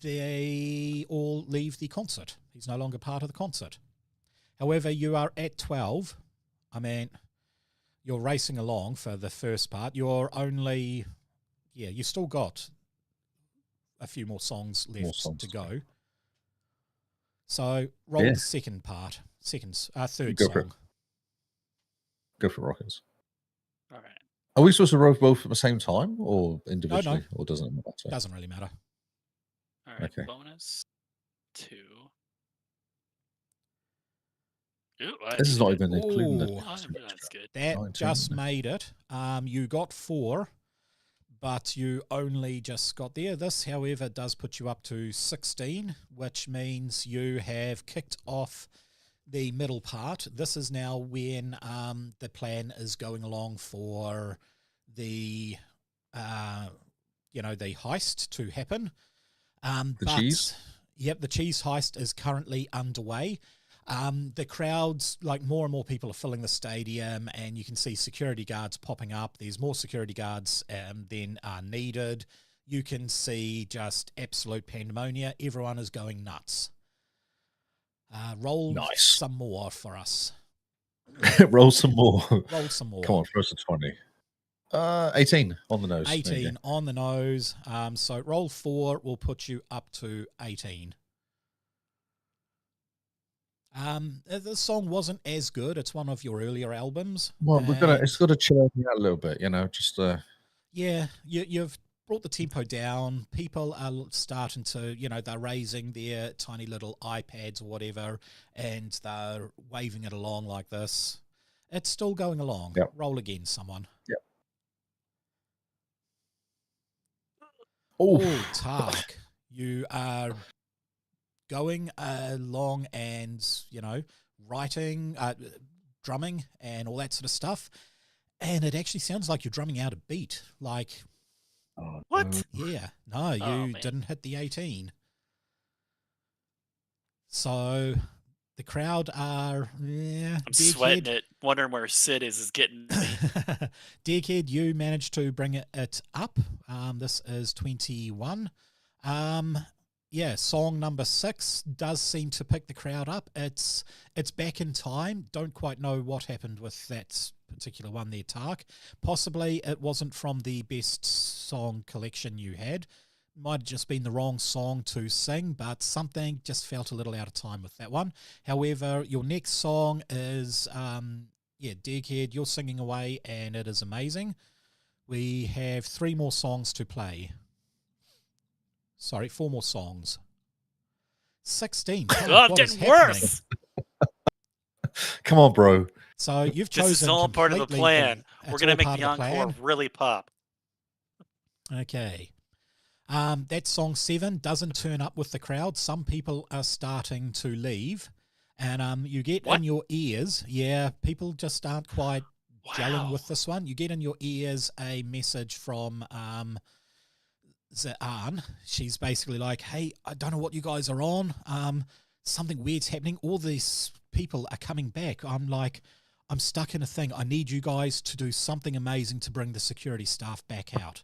they all leave the concert. He's no longer part of the concert. However, you are at 12. I mean, you're racing along for the first part. You're only, you still got a few more songs left to go. So roll the second part, third song.
Go for Rockets.
All right.
Are we supposed to roll both at the same time or individually?
No.
Or doesn't it matter?
Doesn't really matter.
All right.
Okay.
Bonus 2. Ooh,
This is not
good.
even including the.
Ooh.
Oh, that's good.
That
19,
just made it. You got 4, but you only just got there. This, however, does put you up to 16, which means you have kicked off the middle part. This is now when the plan is going along for the, the heist to happen.
Cheese?
Yep, the cheese heist is currently underway. The crowds, like more and more people are filling the stadium and you can see security guards popping up. There's more security guards than are needed. You can see just absolute pandemonium. Everyone is going nuts. Roll some more for us.
Roll some more.
Roll some more.
Come on, first to 20. 18 on the nose.
18 on the nose. So roll 4 will put you up to 18. The song wasn't as good. It's one of your earlier albums.
Well, it's got to chill me out a little bit, just.
Yeah, you've brought the tempo down. People are starting to, they're raising their tiny little iPads or whatever, and they're waving it along like this. It's still going along.
Yep.
Roll again, someone.
Yep.
Oh, Tark, you are going along and, writing, drumming and all that sort of stuff. And it actually sounds like you're drumming out a beat. Like,
what?
Yeah. No, you didn't hit the 18. So the crowd are,
I'm sweating it, wondering where Sid is getting me.
Deghed, you managed to bring it up. This is 21. Song number 6 does seem to pick the crowd up. It's back in time. Don't quite know what happened with that particular one there, Tark. Possibly it wasn't from the best song collection you had. Might have just been the wrong song to sing, but something just felt a little out of time with that one. However, your next song is, Deghed, you're singing away, and it is amazing. We have 3 more songs to play. Sorry, 4 more songs. 16.
Oh, it's getting worse.
Come on, bro.
So you've chosen.
This is all part of the plan. We're going to make the encore really pop.
Okay. That song 7 doesn't turn up with the crowd. Some people are starting to leave. And you get in your ears. Yeah, people just aren't quite gelling with this one. You get in your ears a message from Xi'an. She's basically like, hey, I don't know what you guys are on. something weird's happening. All these people are coming back. I'm like, I'm stuck in a thing. I need you guys to do something amazing to bring the security staff back out.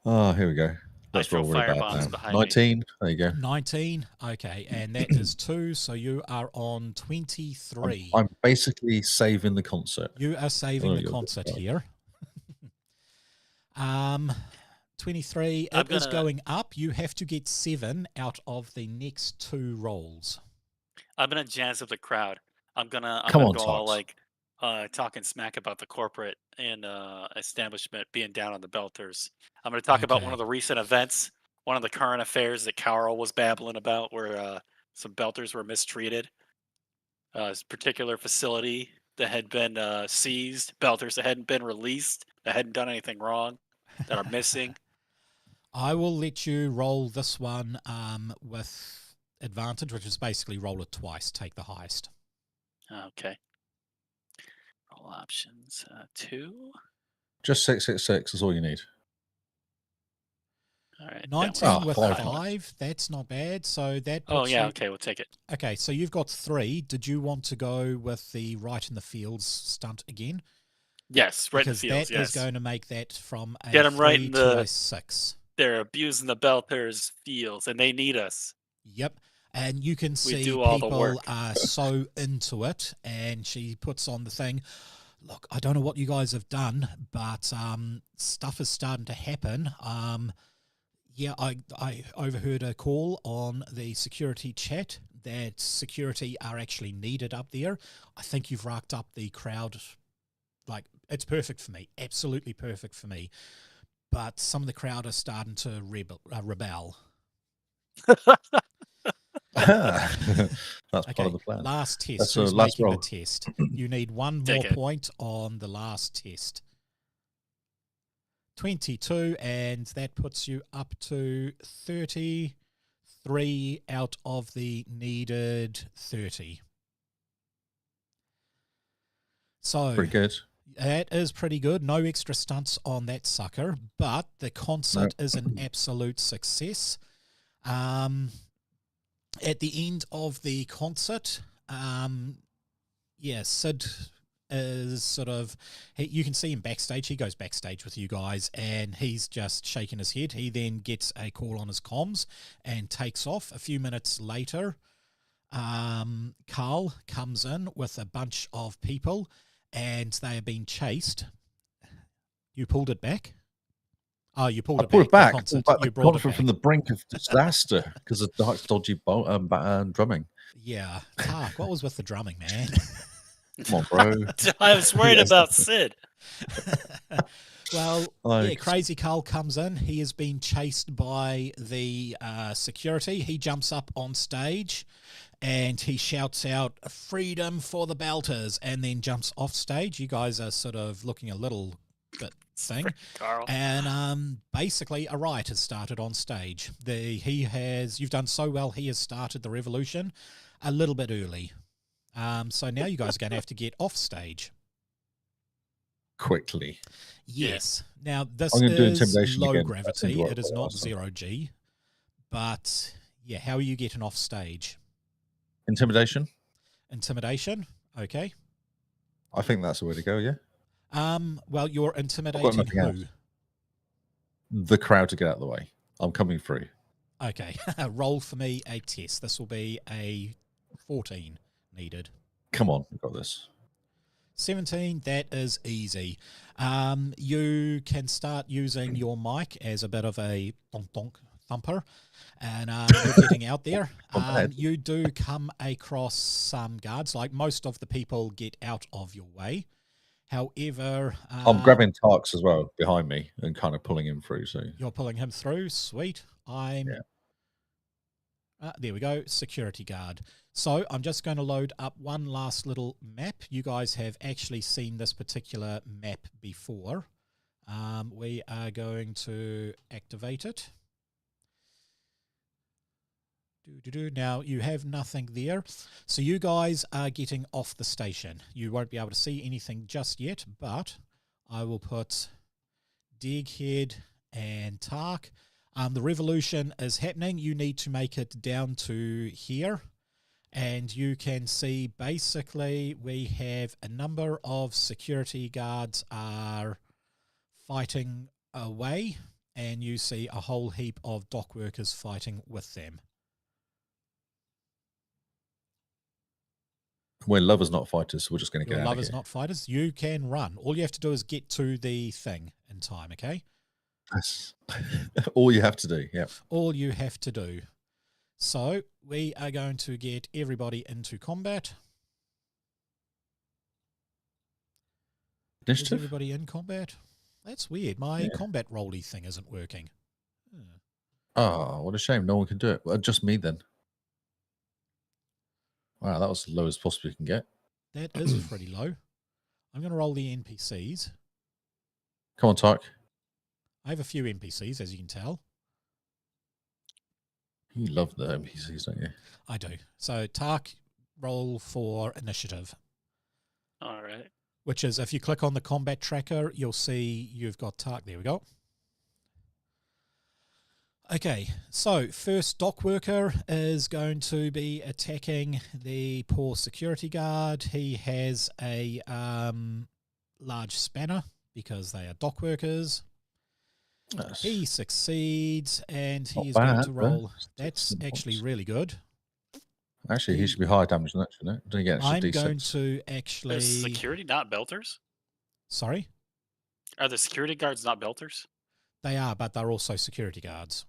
Oh, here we go.
I
Let's
throw
roll really bad
firebombs
now.
behind me.
19. There you go.
19. Okay, and that is 2, so you are on 23.
I'm basically saving the concert.
You are saving
Oh,
the
you're
concert
good.
here. 23.
I'm
It is
gonna-
going up. You have to get 7 out of the next 2 rolls.
I'm gonna jazz up the crowd. I'm gonna
Come on,
go all
Tox.
like talking smack about the corporate and establishment being down on the Belters. I'm gonna talk about one
Okay.
of the recent events, one of the current affairs that Carl was babbling about, where some Belters were mistreated. This particular facility that had been seized, Belters that hadn't been released, that hadn't done anything wrong, that are missing.
I will let you roll this one with advantage, which is basically roll it twice, take the highest.
Okay. Roll options 2.
Just 666 is all you need.
All right.
19 with
5.
5, that's not bad. So that
Oh
puts
yeah,
you-
okay, we'll take it.
Okay, so you've got 3. Did you want to go with the right in the fields stunt again?
Yes, right in the
Because
fields.
that is
Yes,
going to make that from a
Get 'em
3
right in
to
the-
a 6.
they're abusing the Belters fields, and they need us.
Yep. And you can see
do all the
people
work.
are so into it. And she puts on the thing, look, I don't know what you guys have done, but stuff is starting to happen. Yeah, I overheard a call on the security chat that security are actually needed up there. I think you've racked up the crowd. Like, it's perfect for me. Absolutely perfect for me. But some of the crowd are starting to rebel.
That's part
Okay,
of the plan.
last test.
That's
Who's
last
making
roll.
the test? You need 1
Take
more
it.
point on the last test. 22, and that puts you up to 33 out of the needed 30. So
Pretty good.
that is pretty good. No extra stunts on that sucker, but the concert is an absolute success. At the end of the concert, Sid is sort of, you can see him backstage. He goes backstage with you guys, and he's just shaking his head. He then gets a call on his comms and takes off. A few minutes later, Carl comes in with a bunch of people, and they are being chased. You pulled it back? Oh, you pulled
I
it
pulled it
back.
back.
The concert.
But
You
the
brought it
concert
back.
from the brink of disaster because of Dark's dodgy drumming.
Yeah. Tark, what was with the drumming, man?
Come on, bro.
I was worried
Yes.
about Sid.
Well,
Like-
Crazy Carl comes in. He has been chased by the security. He jumps up on stage and he shouts out, "Freedom for the Belters," and then jumps off stage. You guys are sort of looking a little bit thing.
Carl.
And basically a riot has started on stage. You've done so well, he has started the revolution a little bit early. So now you guys are going to have to get off stage.
Quickly.
Yes. Now, this
I'm gonna do
is
intimidation
low
again.
gravity.
That's
It is not
awesome.
0G. But, yeah, how are you getting off stage?
Intimidation?
Intimidation? Okay.
I think that's the way to go, yeah.
Well, you're intimidating
nothing
who?
else. The crowd to get out of the way. I'm coming through.
Okay. Roll for me a test. This will be a 14 needed.
Come on, we've got this.
17, that is easy. You can start using your mic as a bit of a donk thumper, and you're getting out there. You do come across some guards, like most of the people get out of your way. However,
I'm grabbing Tarks as well behind me and kind of pulling him through. So
you're pulling him through. Sweet. There we go, security guard. So I'm just going to load up one last little map. You guys have actually seen this particular map before. We are going to activate it. Now you have nothing there. So you guys are getting off the station. You won't be able to see anything just yet, but I will put Deghed and Tark. The revolution is happening. You need to make it down to here. And you can see basically we have a number of security guards are fighting away. And you see a whole heap of dock workers fighting with them.
We're lovers, not fighters, so we're just going to get
Your
out
lovers,
of here.
not fighters. You can run. All you have to do is get to the thing in time, okay?
That's all you have to do, yeah.
All you have to do. So we are going to get everybody into combat. Is
Initiative?
everybody in combat? That's weird. My combat rolly thing isn't working.
Oh, what a shame. No one can do it. Well, just me then. Wow, that was as low as possibly you can get.
That is pretty low. I'm going to roll the NPCs.
Come on, Tark.
I have a few NPCs, as you can tell.
You love the NPCs, don't you?
I do. So, Tark, roll for initiative.
All right.
Which is, if you click on the combat tracker, you'll see you've got Tark. There we go. Okay, so first dock worker is going to be attacking the poor security guard. He has a large spanner because they are dock workers.
That's
He succeeds, and he
not
is going
bad,
to roll.
but
That's
it's
actually
points.
really good.
Actually, he should be higher damage than that, shouldn't it? Don't you get extra
I'm
D6?
going to actually...
Is security not belters?
Sorry?
Are the security guards not belters?
They are, but they're also security guards.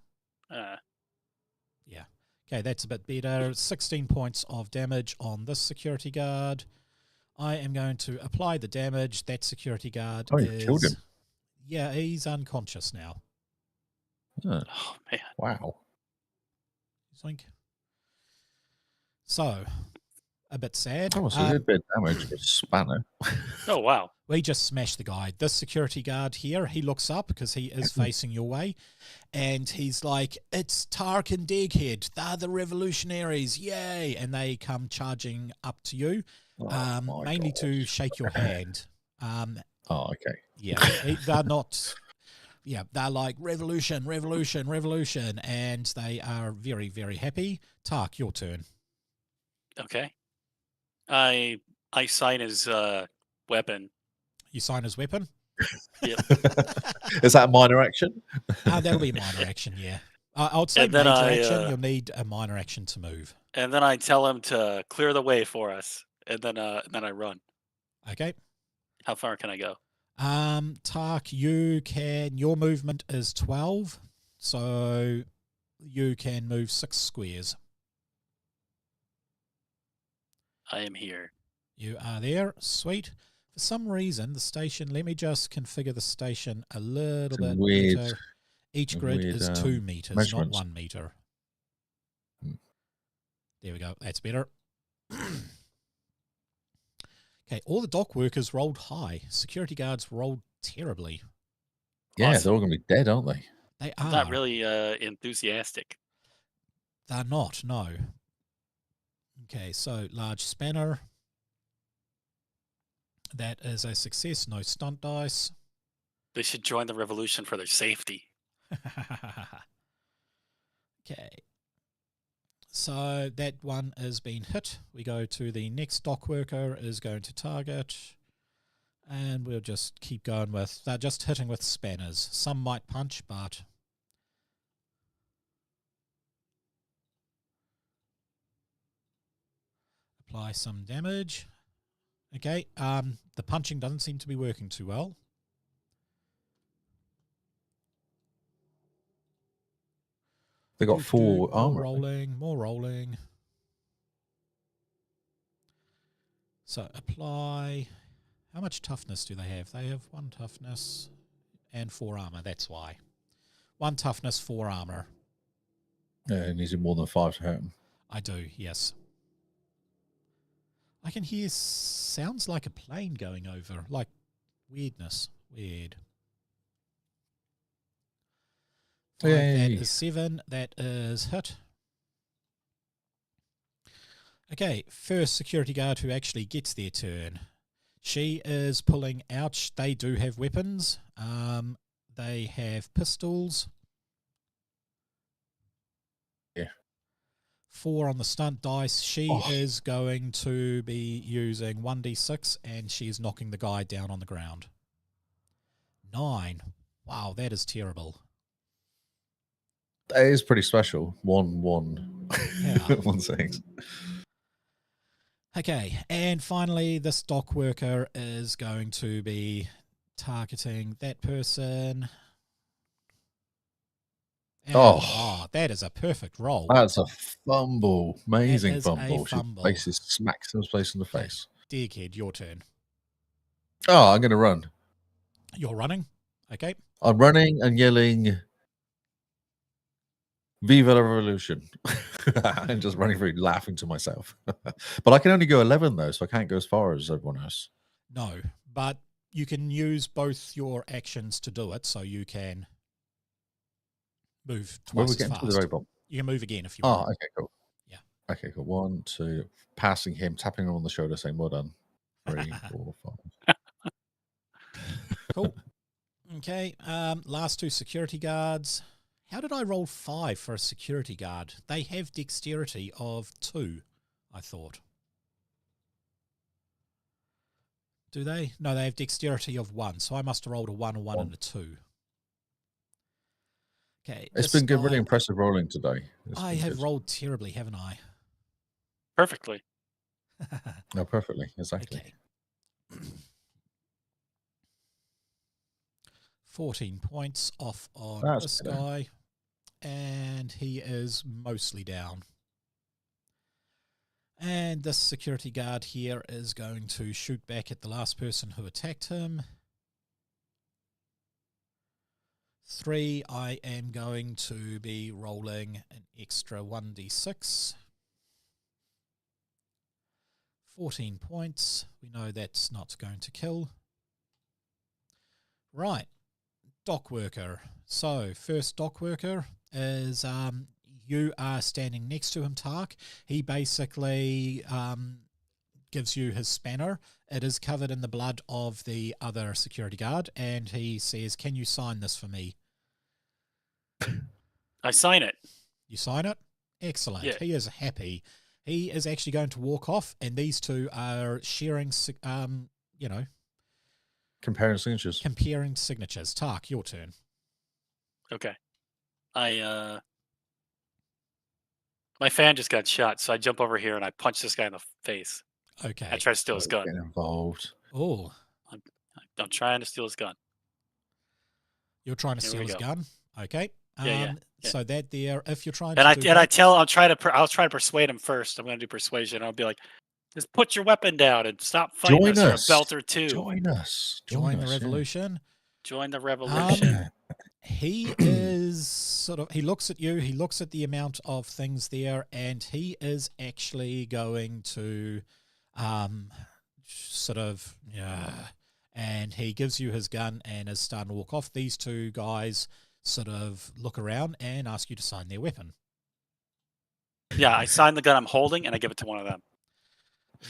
Yeah. Okay, that's a bit better. 16 points of damage on this security guard. I am going to apply the damage. That security guard
Oh, you killed him.
Yeah, he's unconscious now.
Oh,
Oh, man.
wow.
Zoink. So, a bit sad.
That was a bit of damage for a spanner.
Oh, wow.
We just smashed the guy. This security guard here, he looks up because he is facing your way. And he's like, it's Tark and Deghed. They're the revolutionaries. Yay. And they come charging up to you, mainly to shake your hand.
Oh, okay.
Yeah, they're not... Yeah, they're like, revolution, revolution, revolution. And they are very, very happy. Tark, your turn.
Okay. I sign his weapon.
You sign his weapon?
Yep.
Is that a minor action?
That'll be a minor action, yeah. I would say
And then
major
I,
action. You'll need a minor action to move.
And then I tell him to clear the way for us. And then I run.
Okay.
How far can I go?
Tark, your movement is 12, so you can move 6 squares.
I am here.
You are there. Sweet. For some reason, the station, let me just configure the station a little bit
weird,
better. Each grid is 2 meters, not 1 meter. There we go. That's better. Okay, all the dock workers rolled high. Security guards rolled terribly.
Yeah,
Awesome.
they're all going to be dead, aren't they?
They
I'm
are.
not really enthusiastic.
They're not, no. Okay, so large spanner. That is a success, no stunt dice.
They should join the revolution for their safety.
Okay. So that one has been hit. We go to the next dock worker is going to target. And we'll just keep going with, they're just hitting with spanners. Some might punch, but... Apply some damage. Okay, the punching doesn't seem to be working too well.
They got 4 armor.
More rolling. So apply. How much toughness do they have? They have 1 toughness and 4 armor. That's why. 1 toughness, 4 armor.
Yeah, it needs more than 5 to hurt him.
I do, yes. I can hear sounds like a plane going over, like weirdness. Weird. That is 7. That is hit. Okay, first security guard who actually gets their turn. She is pulling out. They do have weapons. They have pistols. 4 on the stunt dice. She
Oh.
is going to be using 1d6, and she is knocking the guy down on the ground. 9. Wow, that is terrible.
That is pretty special. 1-1.
Yeah.
1-6.
Okay, and finally, this dock worker is going to be targeting that person. And,
Oh.
that is a perfect roll.
That's a fumble. Amazing
is a
fumble.
fumble.
She basically smacks him place in the
Okay.
face.
Deghed, your turn.
Oh, I'm going to run.
You're running? Okay.
I'm running and yelling, Viva la Revolution. I'm just running through, laughing to myself. But I can only go 11, though, so I can't go as far as everyone else.
No, but you can use both your actions to do it, so you can move
Where are we
twice as
getting to the
fast.
very bottom?
You can move again if you
Oh,
want.
okay, cool.
Yeah.
Okay, cool. 1, 2, passing him, tapping him on the shoulder, saying, well done. 3, 4, 5.
Cool. Okay, last 2 security guards. How did I roll 5 for a security guard? They have dexterity of 2, I thought. Do they? No, they have dexterity of 1, so I must have rolled a 1, a 1, and a 2. Okay.
It's been good, really impressive rolling today.
I have rolled terribly, haven't I?
Perfectly.
No, perfectly, exactly.
Okay. 14 points off on
That's
this
better.
guy, and he is mostly down. And this security guard here is going to shoot back at the last person who attacked him. 3, I am going to be rolling an extra 1d6. 14 points. We know that's not going to kill. Right. Dock worker. So, first dock worker is you are standing next to him, Tark. He basically gives you his spanner. It is covered in the blood of the other security guard, and he says, can you sign this for me?
I sign it.
You sign it? Excellent.
Yeah.
He is happy. He is actually going to walk off, and these two are sharing,
Comparing signatures.
comparing signatures. Tark, your turn.
Okay. My fan just got shot, so I jump over here and I punch this guy in the face.
Okay.
I try to steal his gun.
Getting involved.
Oh,
I'm trying to steal his gun.
you're trying to
Here
steal
we
his
go.
gun? Okay.
Yeah.
So that there, if you're trying
And
to
I'll try to persuade him first. I'm going to do persuasion. I'll be like, just put your weapon down and stop fighting
Join
us
us.
for a belt or two.
Join us.
join the
us, yeah.
revolution.
Join the revolution.
He is he looks at you, he looks at the amount of things there, and he is actually going to and he gives you his gun and is starting to walk off. These two guys sort of look around and ask you to sign their weapon.
Yeah, I sign the gun I'm holding and I give it to one of them.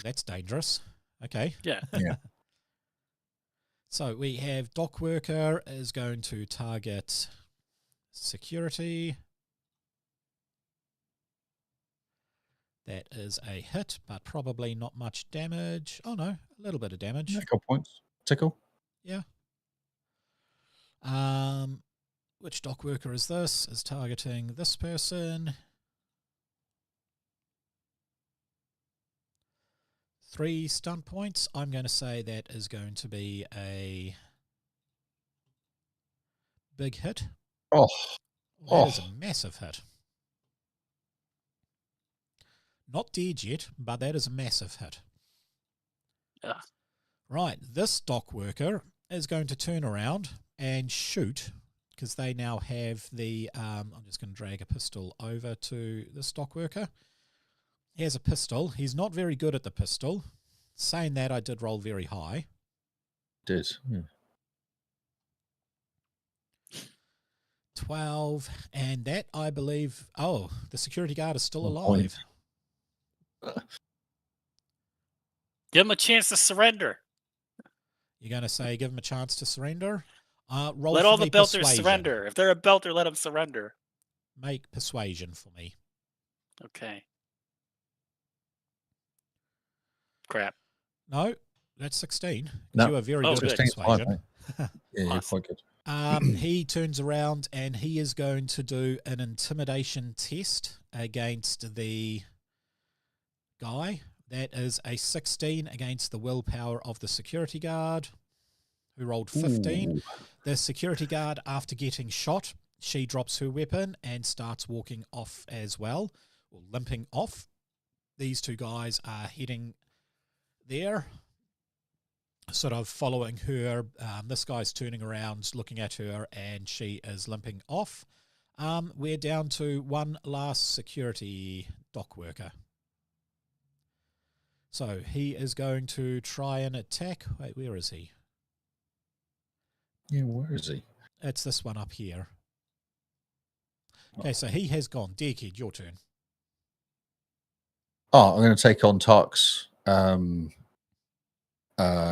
That's dangerous. Okay.
Yeah.
Yeah.
So we have dock worker is going to target security. That is a hit, but probably not much damage. Oh no, a little bit of damage.
A couple points. Tickle.
Yeah. Which dock worker is this? Is targeting this person. 3 stunt points. I'm going to say that is going to be a big hit.
Oh.
That is a massive hit. Not dead yet, but that is a massive hit.
Yeah.
Right, this dock worker is going to turn around and shoot, because they now have the, I'm just going to drag a pistol over to this dock worker. He has a pistol. He's not very good at the pistol. Saying that, I did roll very high.
Did. Yeah.
12, and that, I believe, the security guard is still alive.
Point.
Give him a chance to surrender.
You're going to say give him a chance to surrender? Roll
Let
for
all the
me
belters
persuasion.
surrender. If they're a belter, let them surrender.
Make persuasion for me.
Okay. crap.
No, that's 16. 'Cause
No.
you are very
Oh,
good at
16's fine,
persuasion.
mate. Yeah, you're
Awesome.
quite good.
He turns around and he is going to do an intimidation test against the guy. That is a 16 against the willpower of the security guard, who rolled 15.
Ooh.
The security guard, after getting shot, she drops her weapon and starts walking off as well, or limping off. These two guys are heading there, sort of following her. This guy's turning around, looking at her, and she is limping off. We're down to one last security dock worker. So he is going to try and attack. Wait, where is he?
Yeah, where is he?
It's this one up here. Okay, so he has gone. Deghed, your turn.
Oh, I'm going to take on Tark's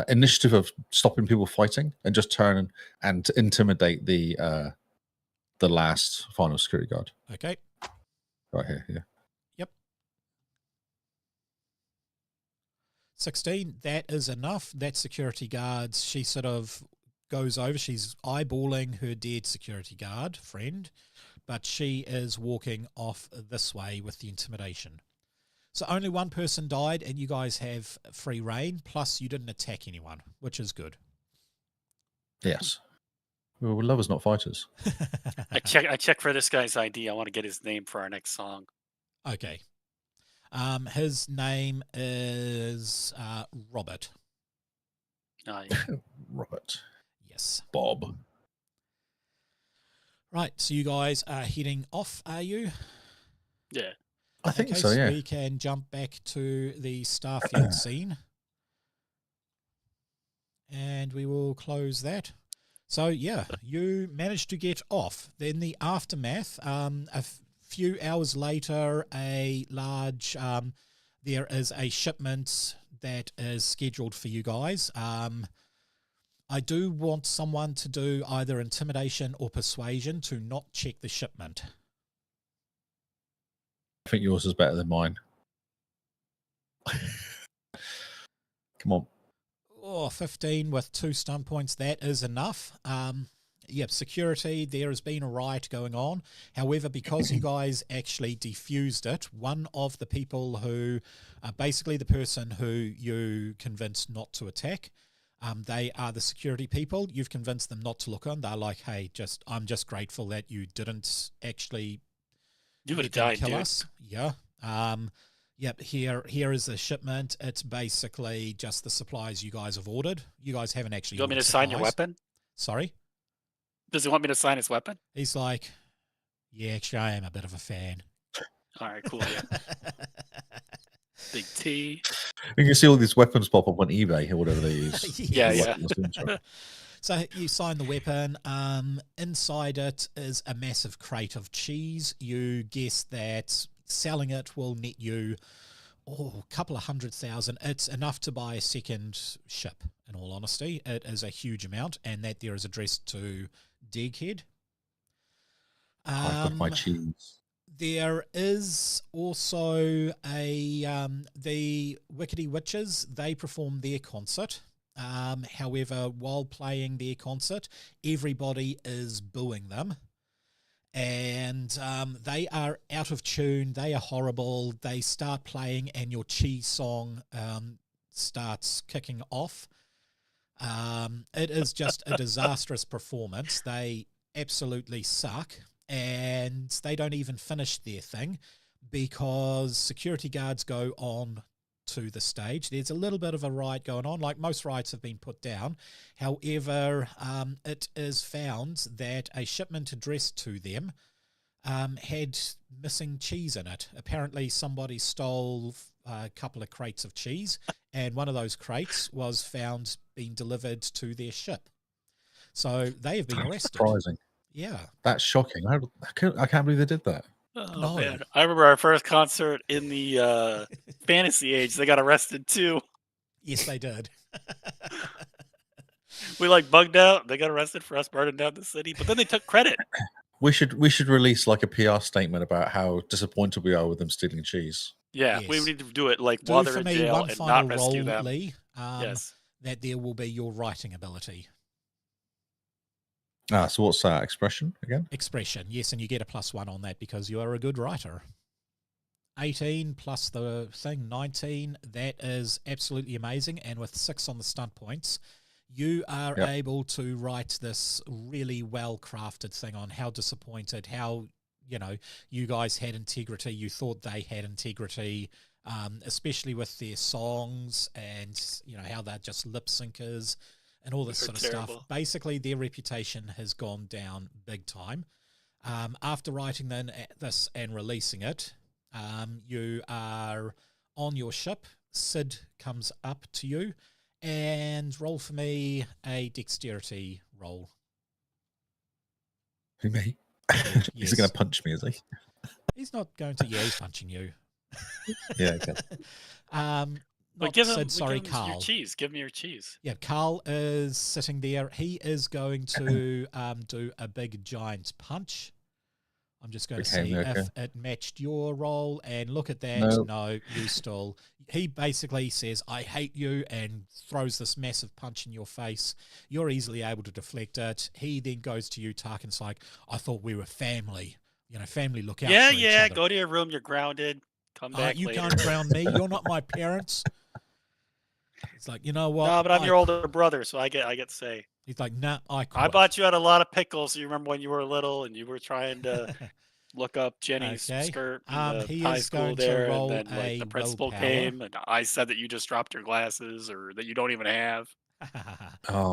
initiative of stopping people fighting and just turn and intimidate the last final security guard.
Okay.
Right here, yeah.
Yep. 16, that is enough. That security guard, she sort of goes over. She's eyeballing her dead security guard friend, but she is walking off this way with the intimidation. So only one person died, and you guys have free reign, plus you didn't attack anyone, which is good.
Yes. Well, we're lovers, not fighters.
I check for this guy's ID. I want to get his name for our next song.
Okay. His name is Robert.
Oh, yeah.
Robert.
Yes.
Bob.
Right, so you guys are heading off, are you?
Yeah.
I think
Okay,
so, yeah.
we can jump back to the Starfield scene. And we will close that. So, yeah, you managed to get off. Then the aftermath, a few hours later, a large, there is a shipment that is scheduled for you guys. I do want someone to do either intimidation or persuasion to not check the shipment.
I think yours is better than mine. Come on.
Oh, 15 with 2 stun points, that is enough. Yep, security, there has been a riot going on. However, because you guys actually defused it, one of the people who, basically the person who you convinced not to attack, they are the security people. You've convinced them not to look on. They're like, hey, I'm just grateful that you didn't actually
You would have died,
kill
dude.
us. Yeah. Yep, here is the shipment. It's basically just the supplies you guys have ordered. You guys haven't actually
You want me to
ordered
sign your
supplies.
weapon?
Sorry?
Does he want me to sign his weapon?
He's like, yeah, actually, I am a bit of a fan.
All right, cool. Yeah. Big T.
You can see all these weapons pop up on eBay or whatever they use.
Yeah,
Yes.
yeah.
So you sign the weapon. Inside it is a massive crate of cheese. You guess that selling it will net you a couple of 100,000. It's enough to buy a second ship, in all honesty. It is a huge amount, and that there is addressed to Deghed.
I've got my cheese.
There is also the Wickedy Witches. They perform their concert. However, while playing their concert, everybody is booing them. And they are out of tune. They are horrible. They start playing and your cheese song starts kicking off. It is just a disastrous performance. They absolutely suck. And they don't even finish their thing because security guards go on to the stage. There's a little bit of a riot going on, like most riots have been put down. However, it is found that a shipment addressed to them had missing cheese in it. Apparently somebody stole a couple of crates of cheese, and one of those crates was found being delivered to their ship. So they have been arrested.
Surprising.
Yeah.
That's shocking. I can't believe they did that.
Oh,
No.
man. I remember our first concert in the fantasy age. They got arrested too.
Yes, they did.
We bugged out. They got arrested for us burning down the city, but then they took credit.
We should release like a PR statement about how disappointed we are with them stealing cheese.
Yeah, we
Yes.
need to do it like
Do
while
for
they're in
me
jail
one
and
final
not
roll,
rescue them.
Lee.
Yes.
That there will be your writing ability.
So what's that expression again?
Expression, yes, and you get a +1 on that because you are a good writer. 18 plus the thing, 19. That is absolutely amazing. And with 6 on the stunt points, you are able to write this really well-crafted thing on how disappointed, how, you guys had integrity. You thought they had integrity, especially with their songs and, how they're just lip syncers and all this sort of stuff. Basically, their reputation has gone down big time. After writing this and releasing it, you are on your ship. Sid comes up to you and roll for me a dexterity roll.
Who, me?
Yes.
Is he going to punch me, is he?
He's not going to. Yeah, he's punching you.
Yeah, okay.
But give him,
Sid, sorry,
give him
Carl.
your cheese. Give me your cheese.
Yeah, Carl is sitting there. He is going to do a big giant punch. I'm just going to see if it matched your roll, and look at that. No, you still. He basically says, "I hate you," and throws this massive punch in your face. You're easily able to deflect it. He then goes to you, Tarkin's like, "I thought we were family. Family look out for each other."
Go to your room. You're grounded. Come back
you
later.
can't ground me. You're not my parents. It's like, you know what?
No, but I'm your older brother, so I get to say.
He's like, nah, I quit.
I bought you out a lot of pickles. You remember when you were little and you were trying to look up Jenny's skirt in the high school there, and then the principal came, and I said that you just dropped your glasses or that you don't even have.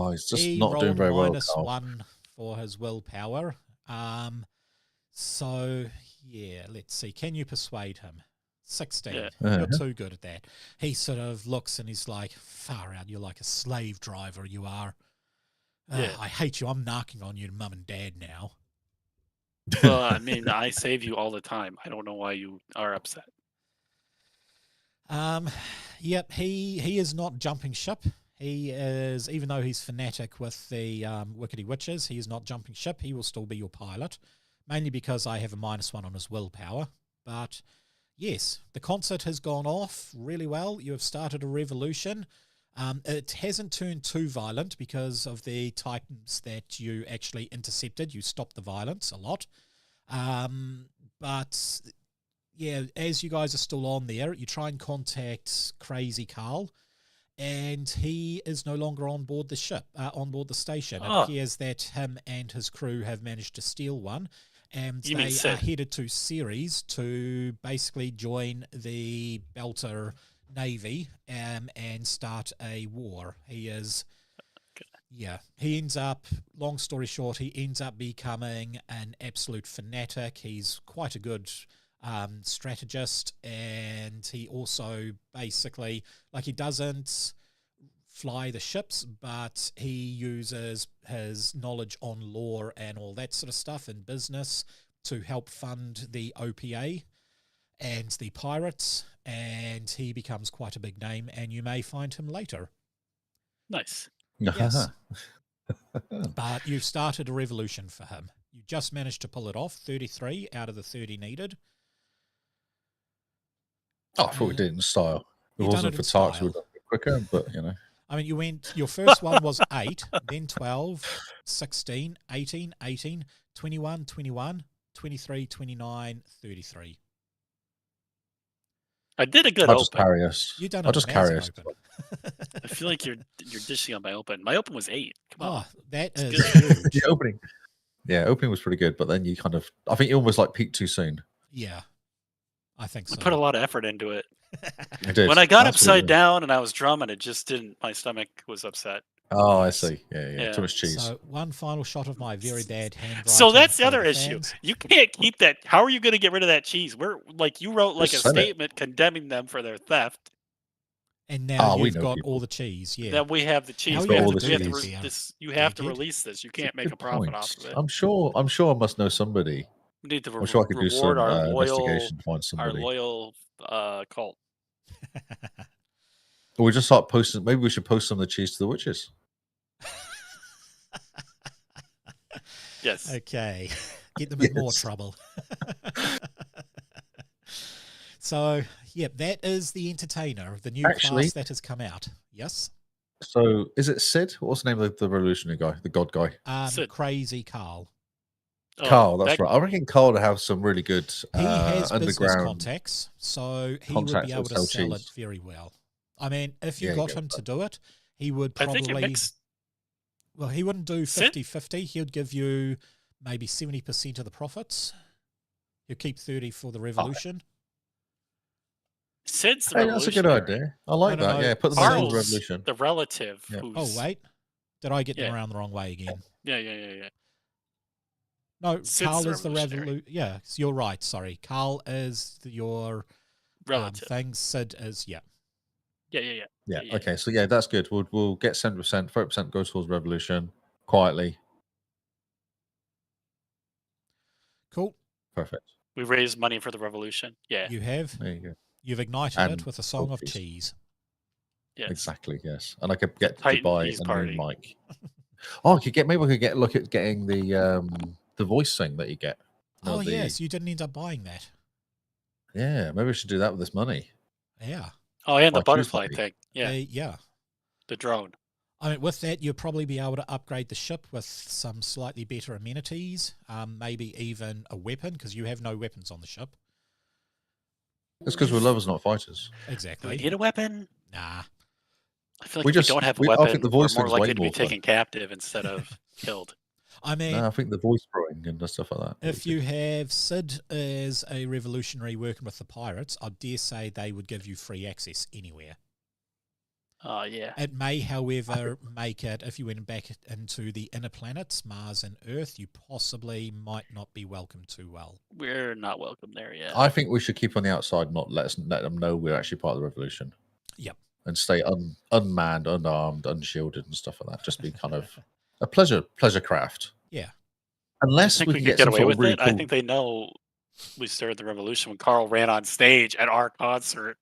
He's just not doing very well.
-1 for his willpower. So yeah, let's see. Can you persuade him? 16. Yeah. You're too good at that. He sort of looks and he's like, far out. You're like a slave driver, you are. I hate you. I'm knocking on your mum and dad now.
Well, I mean, I save you all the time. I don't know why you are upset.
Yep, he is not jumping ship. He is, even though he's fanatic with the Wickedy Witches, he is not jumping ship. He will still be your pilot, mainly because I have a -1 on his willpower. But yes, the concert has gone off really well. You have started a revolution. It hasn't turned too violent because of the Titans that you actually intercepted. You stopped the violence a lot. But yeah, as you guys are still on there, you try and contact Crazy Carl, and he is no longer on board the ship, on board the station. It appears that him and his crew have managed to steal one. And they are headed to Ceres to basically join the Belter Navy and start a war. He is, he ends up, long story short, he ends up becoming an absolute fanatic. He's quite a good strategist, and he also basically, he doesn't fly the ships, but he uses his knowledge on lore and all that sort of stuff in business to help fund the OPA and the pirates, and he becomes quite a big name, and you may find him later.
Nice.
Yes. But you've started a revolution for him. You just managed to pull it off, 33 out of the 30 needed.
I thought we did it in style. It wasn't for Tarks, we would have done it quicker, but
I mean, your first one was 8, then 12, 16, 18, 18, 21, 21, 23, 29, 33.
I did a good
I'll
open.
Just carry us.
You done
I'll just carry us.
I feel like you're dishing on my open. My open was 8. Come on.
That is huge.
The opening. Yeah, opening was pretty good, but then you I think you almost peaked too soon.
Yeah, I think so.
I put a lot of effort into it.
I did.
When I got upside down and I was drumming, it just didn't. My stomach was upset.
Oh, I see. Yeah. Too much cheese.
So one final shot of my very bad handwriting.
So that's the other issue. You can't keep that. How are you going to get rid of that cheese? You wrote a statement condemning them for their theft.
And now you've got all the cheese. Yeah.
That we have the cheese. You have to release this. You can't make a profit off of it.
I'm sure I must know somebody.
We need to
I'm sure I could do some investigation to find
our
somebody.
loyal cult.
Or we just start posting. Maybe we should post some of the cheese to the witches.
Yes.
Okay. Get them in more trouble. So, yeah, that is the Entertainer, the new
Actually-
class that has come out. Yes?
So is it Sid? What's the name of the revolutionary guy, the god guy?
Sid.
Crazy Carl.
Oh,
Carl, that's
that-
right. I reckon Carl would have some really good
He has business
underground
contacts, so he would
contacts
be
that
able to
sell
sell it
cheese.
very well. I mean, if you
Yeah,
got
yeah.
him to do it, he would
I think
probably...
it makes
Well, he wouldn't do
Sid?
50-50. He would give you maybe 70% of the profits. He'll keep 30 for the revolution.
Sid's the
Hey, that's a good
revolutionary.
idea. I like
I don't
that.
know.
Yeah, put them in the
Carl's
revolution.
the relative.
Yeah.
Who's,
Oh, wait. Did I get them
Yeah.
around the wrong way again?
Yeah.
No,
Sid's
Carl
the
is the
revolutionary.
Yeah, you're right. Sorry. Carl is your
Relative.
thing. Sid is,
Yeah.
Yeah. Okay. So yeah, that's good. We'll get 70%, 30% goes towards revolution quietly.
Cool.
Perfect.
We raised money for the revolution. Yeah.
You have.
There you go.
You've ignited
And
it with a song of
cookies.
cheese.
Yes.
Exactly. Yes. And I could get to
Titan
buy
Peas
a
party.
new mic. Oh, I could get. Maybe we could look at getting the voice thing that you get. You know,
Oh,
the-
yes. You didn't end up buying that.
Yeah. Maybe we should do that with this money.
Yeah.
Oh, and the
Like
butterfly
Tuesday.
thing. Yeah.
Yeah.
The drone.
I mean, with that, you'll probably be able to upgrade the ship with some slightly better amenities, maybe even a weapon, because you have no weapons on the ship.
It's because we're lovers, not fighters.
Do we
Exactly.
need a weapon?
Nah.
I feel like
We
if
just-
we don't have a
I
weapon,
think the voice
we're more
thing's way
likely to be
more fun.
taken captive instead of killed.
I mean,
No, I think the voice throwing and stuff like that.
if you have Sid as a revolutionary working with the pirates, I dare say they would give you free access anywhere.
Oh, yeah.
It may, however, make it, if you went back into the inner planets, Mars and Earth, you possibly might not be welcomed too well.
We're not welcome there yet.
I think we should keep on the outside, not let them know we're actually part of the revolution.
Yep.
And stay unmanned, unarmed, unshielded, and stuff like that. Just be kind of a pleasure craft.
Yeah.
I
Unless
think
we
we
can
could
get
get
some
away
sort
with
of really
it.
cool.
I think they know we started the revolution when Carl ran on stage at our concert.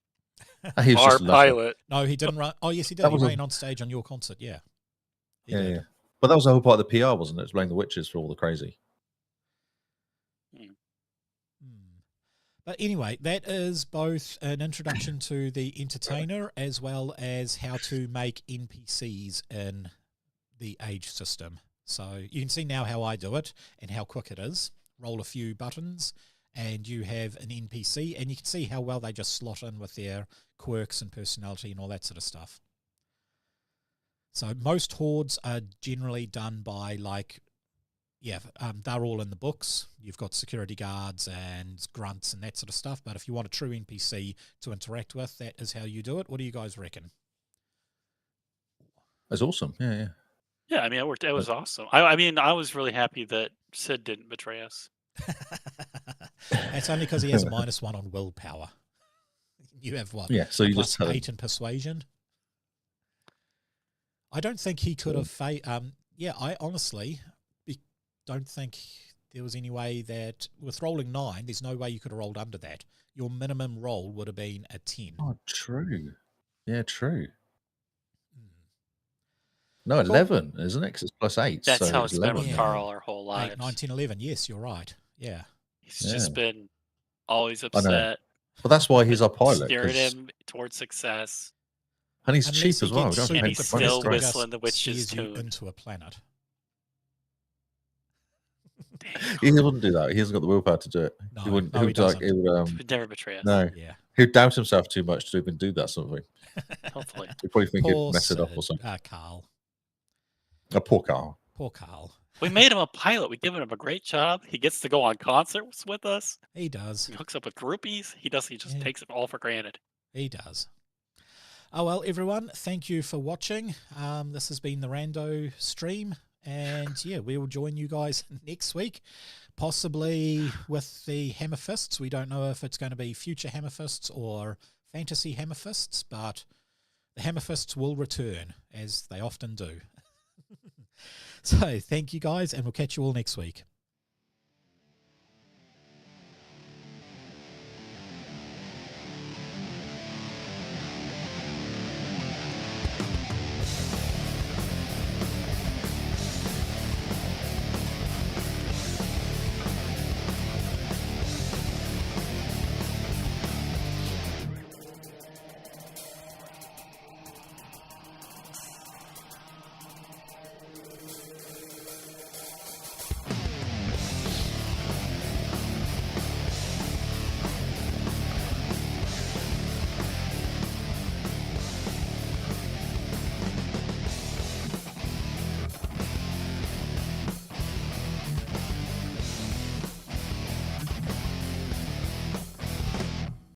He was
Our
just lovely.
pilot.
No, he didn't run. Oh, yes, he did.
That
He
was a-
ran on stage on your concert. Yeah. He
Yeah,
did.
yeah. But that was the whole part of the PR, wasn't it? It's playing the witches for all the crazy.
Hmm. But anyway, that is both an introduction to the Entertainer as well as how to make NPCs in the age system. So you can see now how I do it and how quick it is. Roll a few buttons and you have an NPC, and you can see how well they just slot in with their quirks and personality and all that sort of stuff. So most hordes are generally done by they're all in the books. You've got security guards and grunts and that sort of stuff. But if you want a true NPC to interact with, that is how you do it. What do you guys reckon?
That's awesome. Yeah, yeah.
Yeah, I mean, it worked. It was awesome. I mean, I was really happy that Sid didn't betray us.
That's only because he has a -1 on willpower. You have what?
Yeah, so you
plus
just tell him.
8 in persuasion. I don't think he could have. I honestly don't think there was any way that with rolling 9, there's no way you could have rolled under that. Your minimum roll would have been a 10.
Oh, true. Yeah, true.
Hmm.
No, 11, isn't it? 'Cause it's +8.
That's
so
how it's been
11.
with
Yeah.
Carl our whole
8,
lives.
9, 10, 11. Yes, you're right. Yeah.
He's just been always
know.
upset.
But that's why he's our pilot.
Steered
'cause-
him towards success.
And he's
Unless
cheap
he
as well.
gets
We don't
super
pay
he's
him
still
for his
depressed
price.
whistling the witch's
steers you
tune.
into a planet.
He wouldn't do that. He hasn't got the willpower to do it.
No,
he wouldn't.
no,
he
he
would
doesn't.
He would,
He would never betray us.
no,
Yeah.
he'd doubt himself too much to even do that sort of thing.
Hopefully.
He'd probably think
Poor
he'd mess it up
Sid,
or something.
Carl.
A poor Carl.
Poor Carl.
We made him a pilot. We've given him a great job. He gets to go on concerts with us.
He does.
He hooks up with groupies. He does. He just
Yeah.
takes it all for granted.
He does. Oh, well, everyone, thank you for watching. This has been the Rando stream. And, yeah, we will join you guys next week, possibly with the Hammerfists. We don't know if it's going to be future Hammerfists or fantasy Hammerfists, but the Hammerfists will return, as they often do. So, thank you guys, and we'll catch you all next week.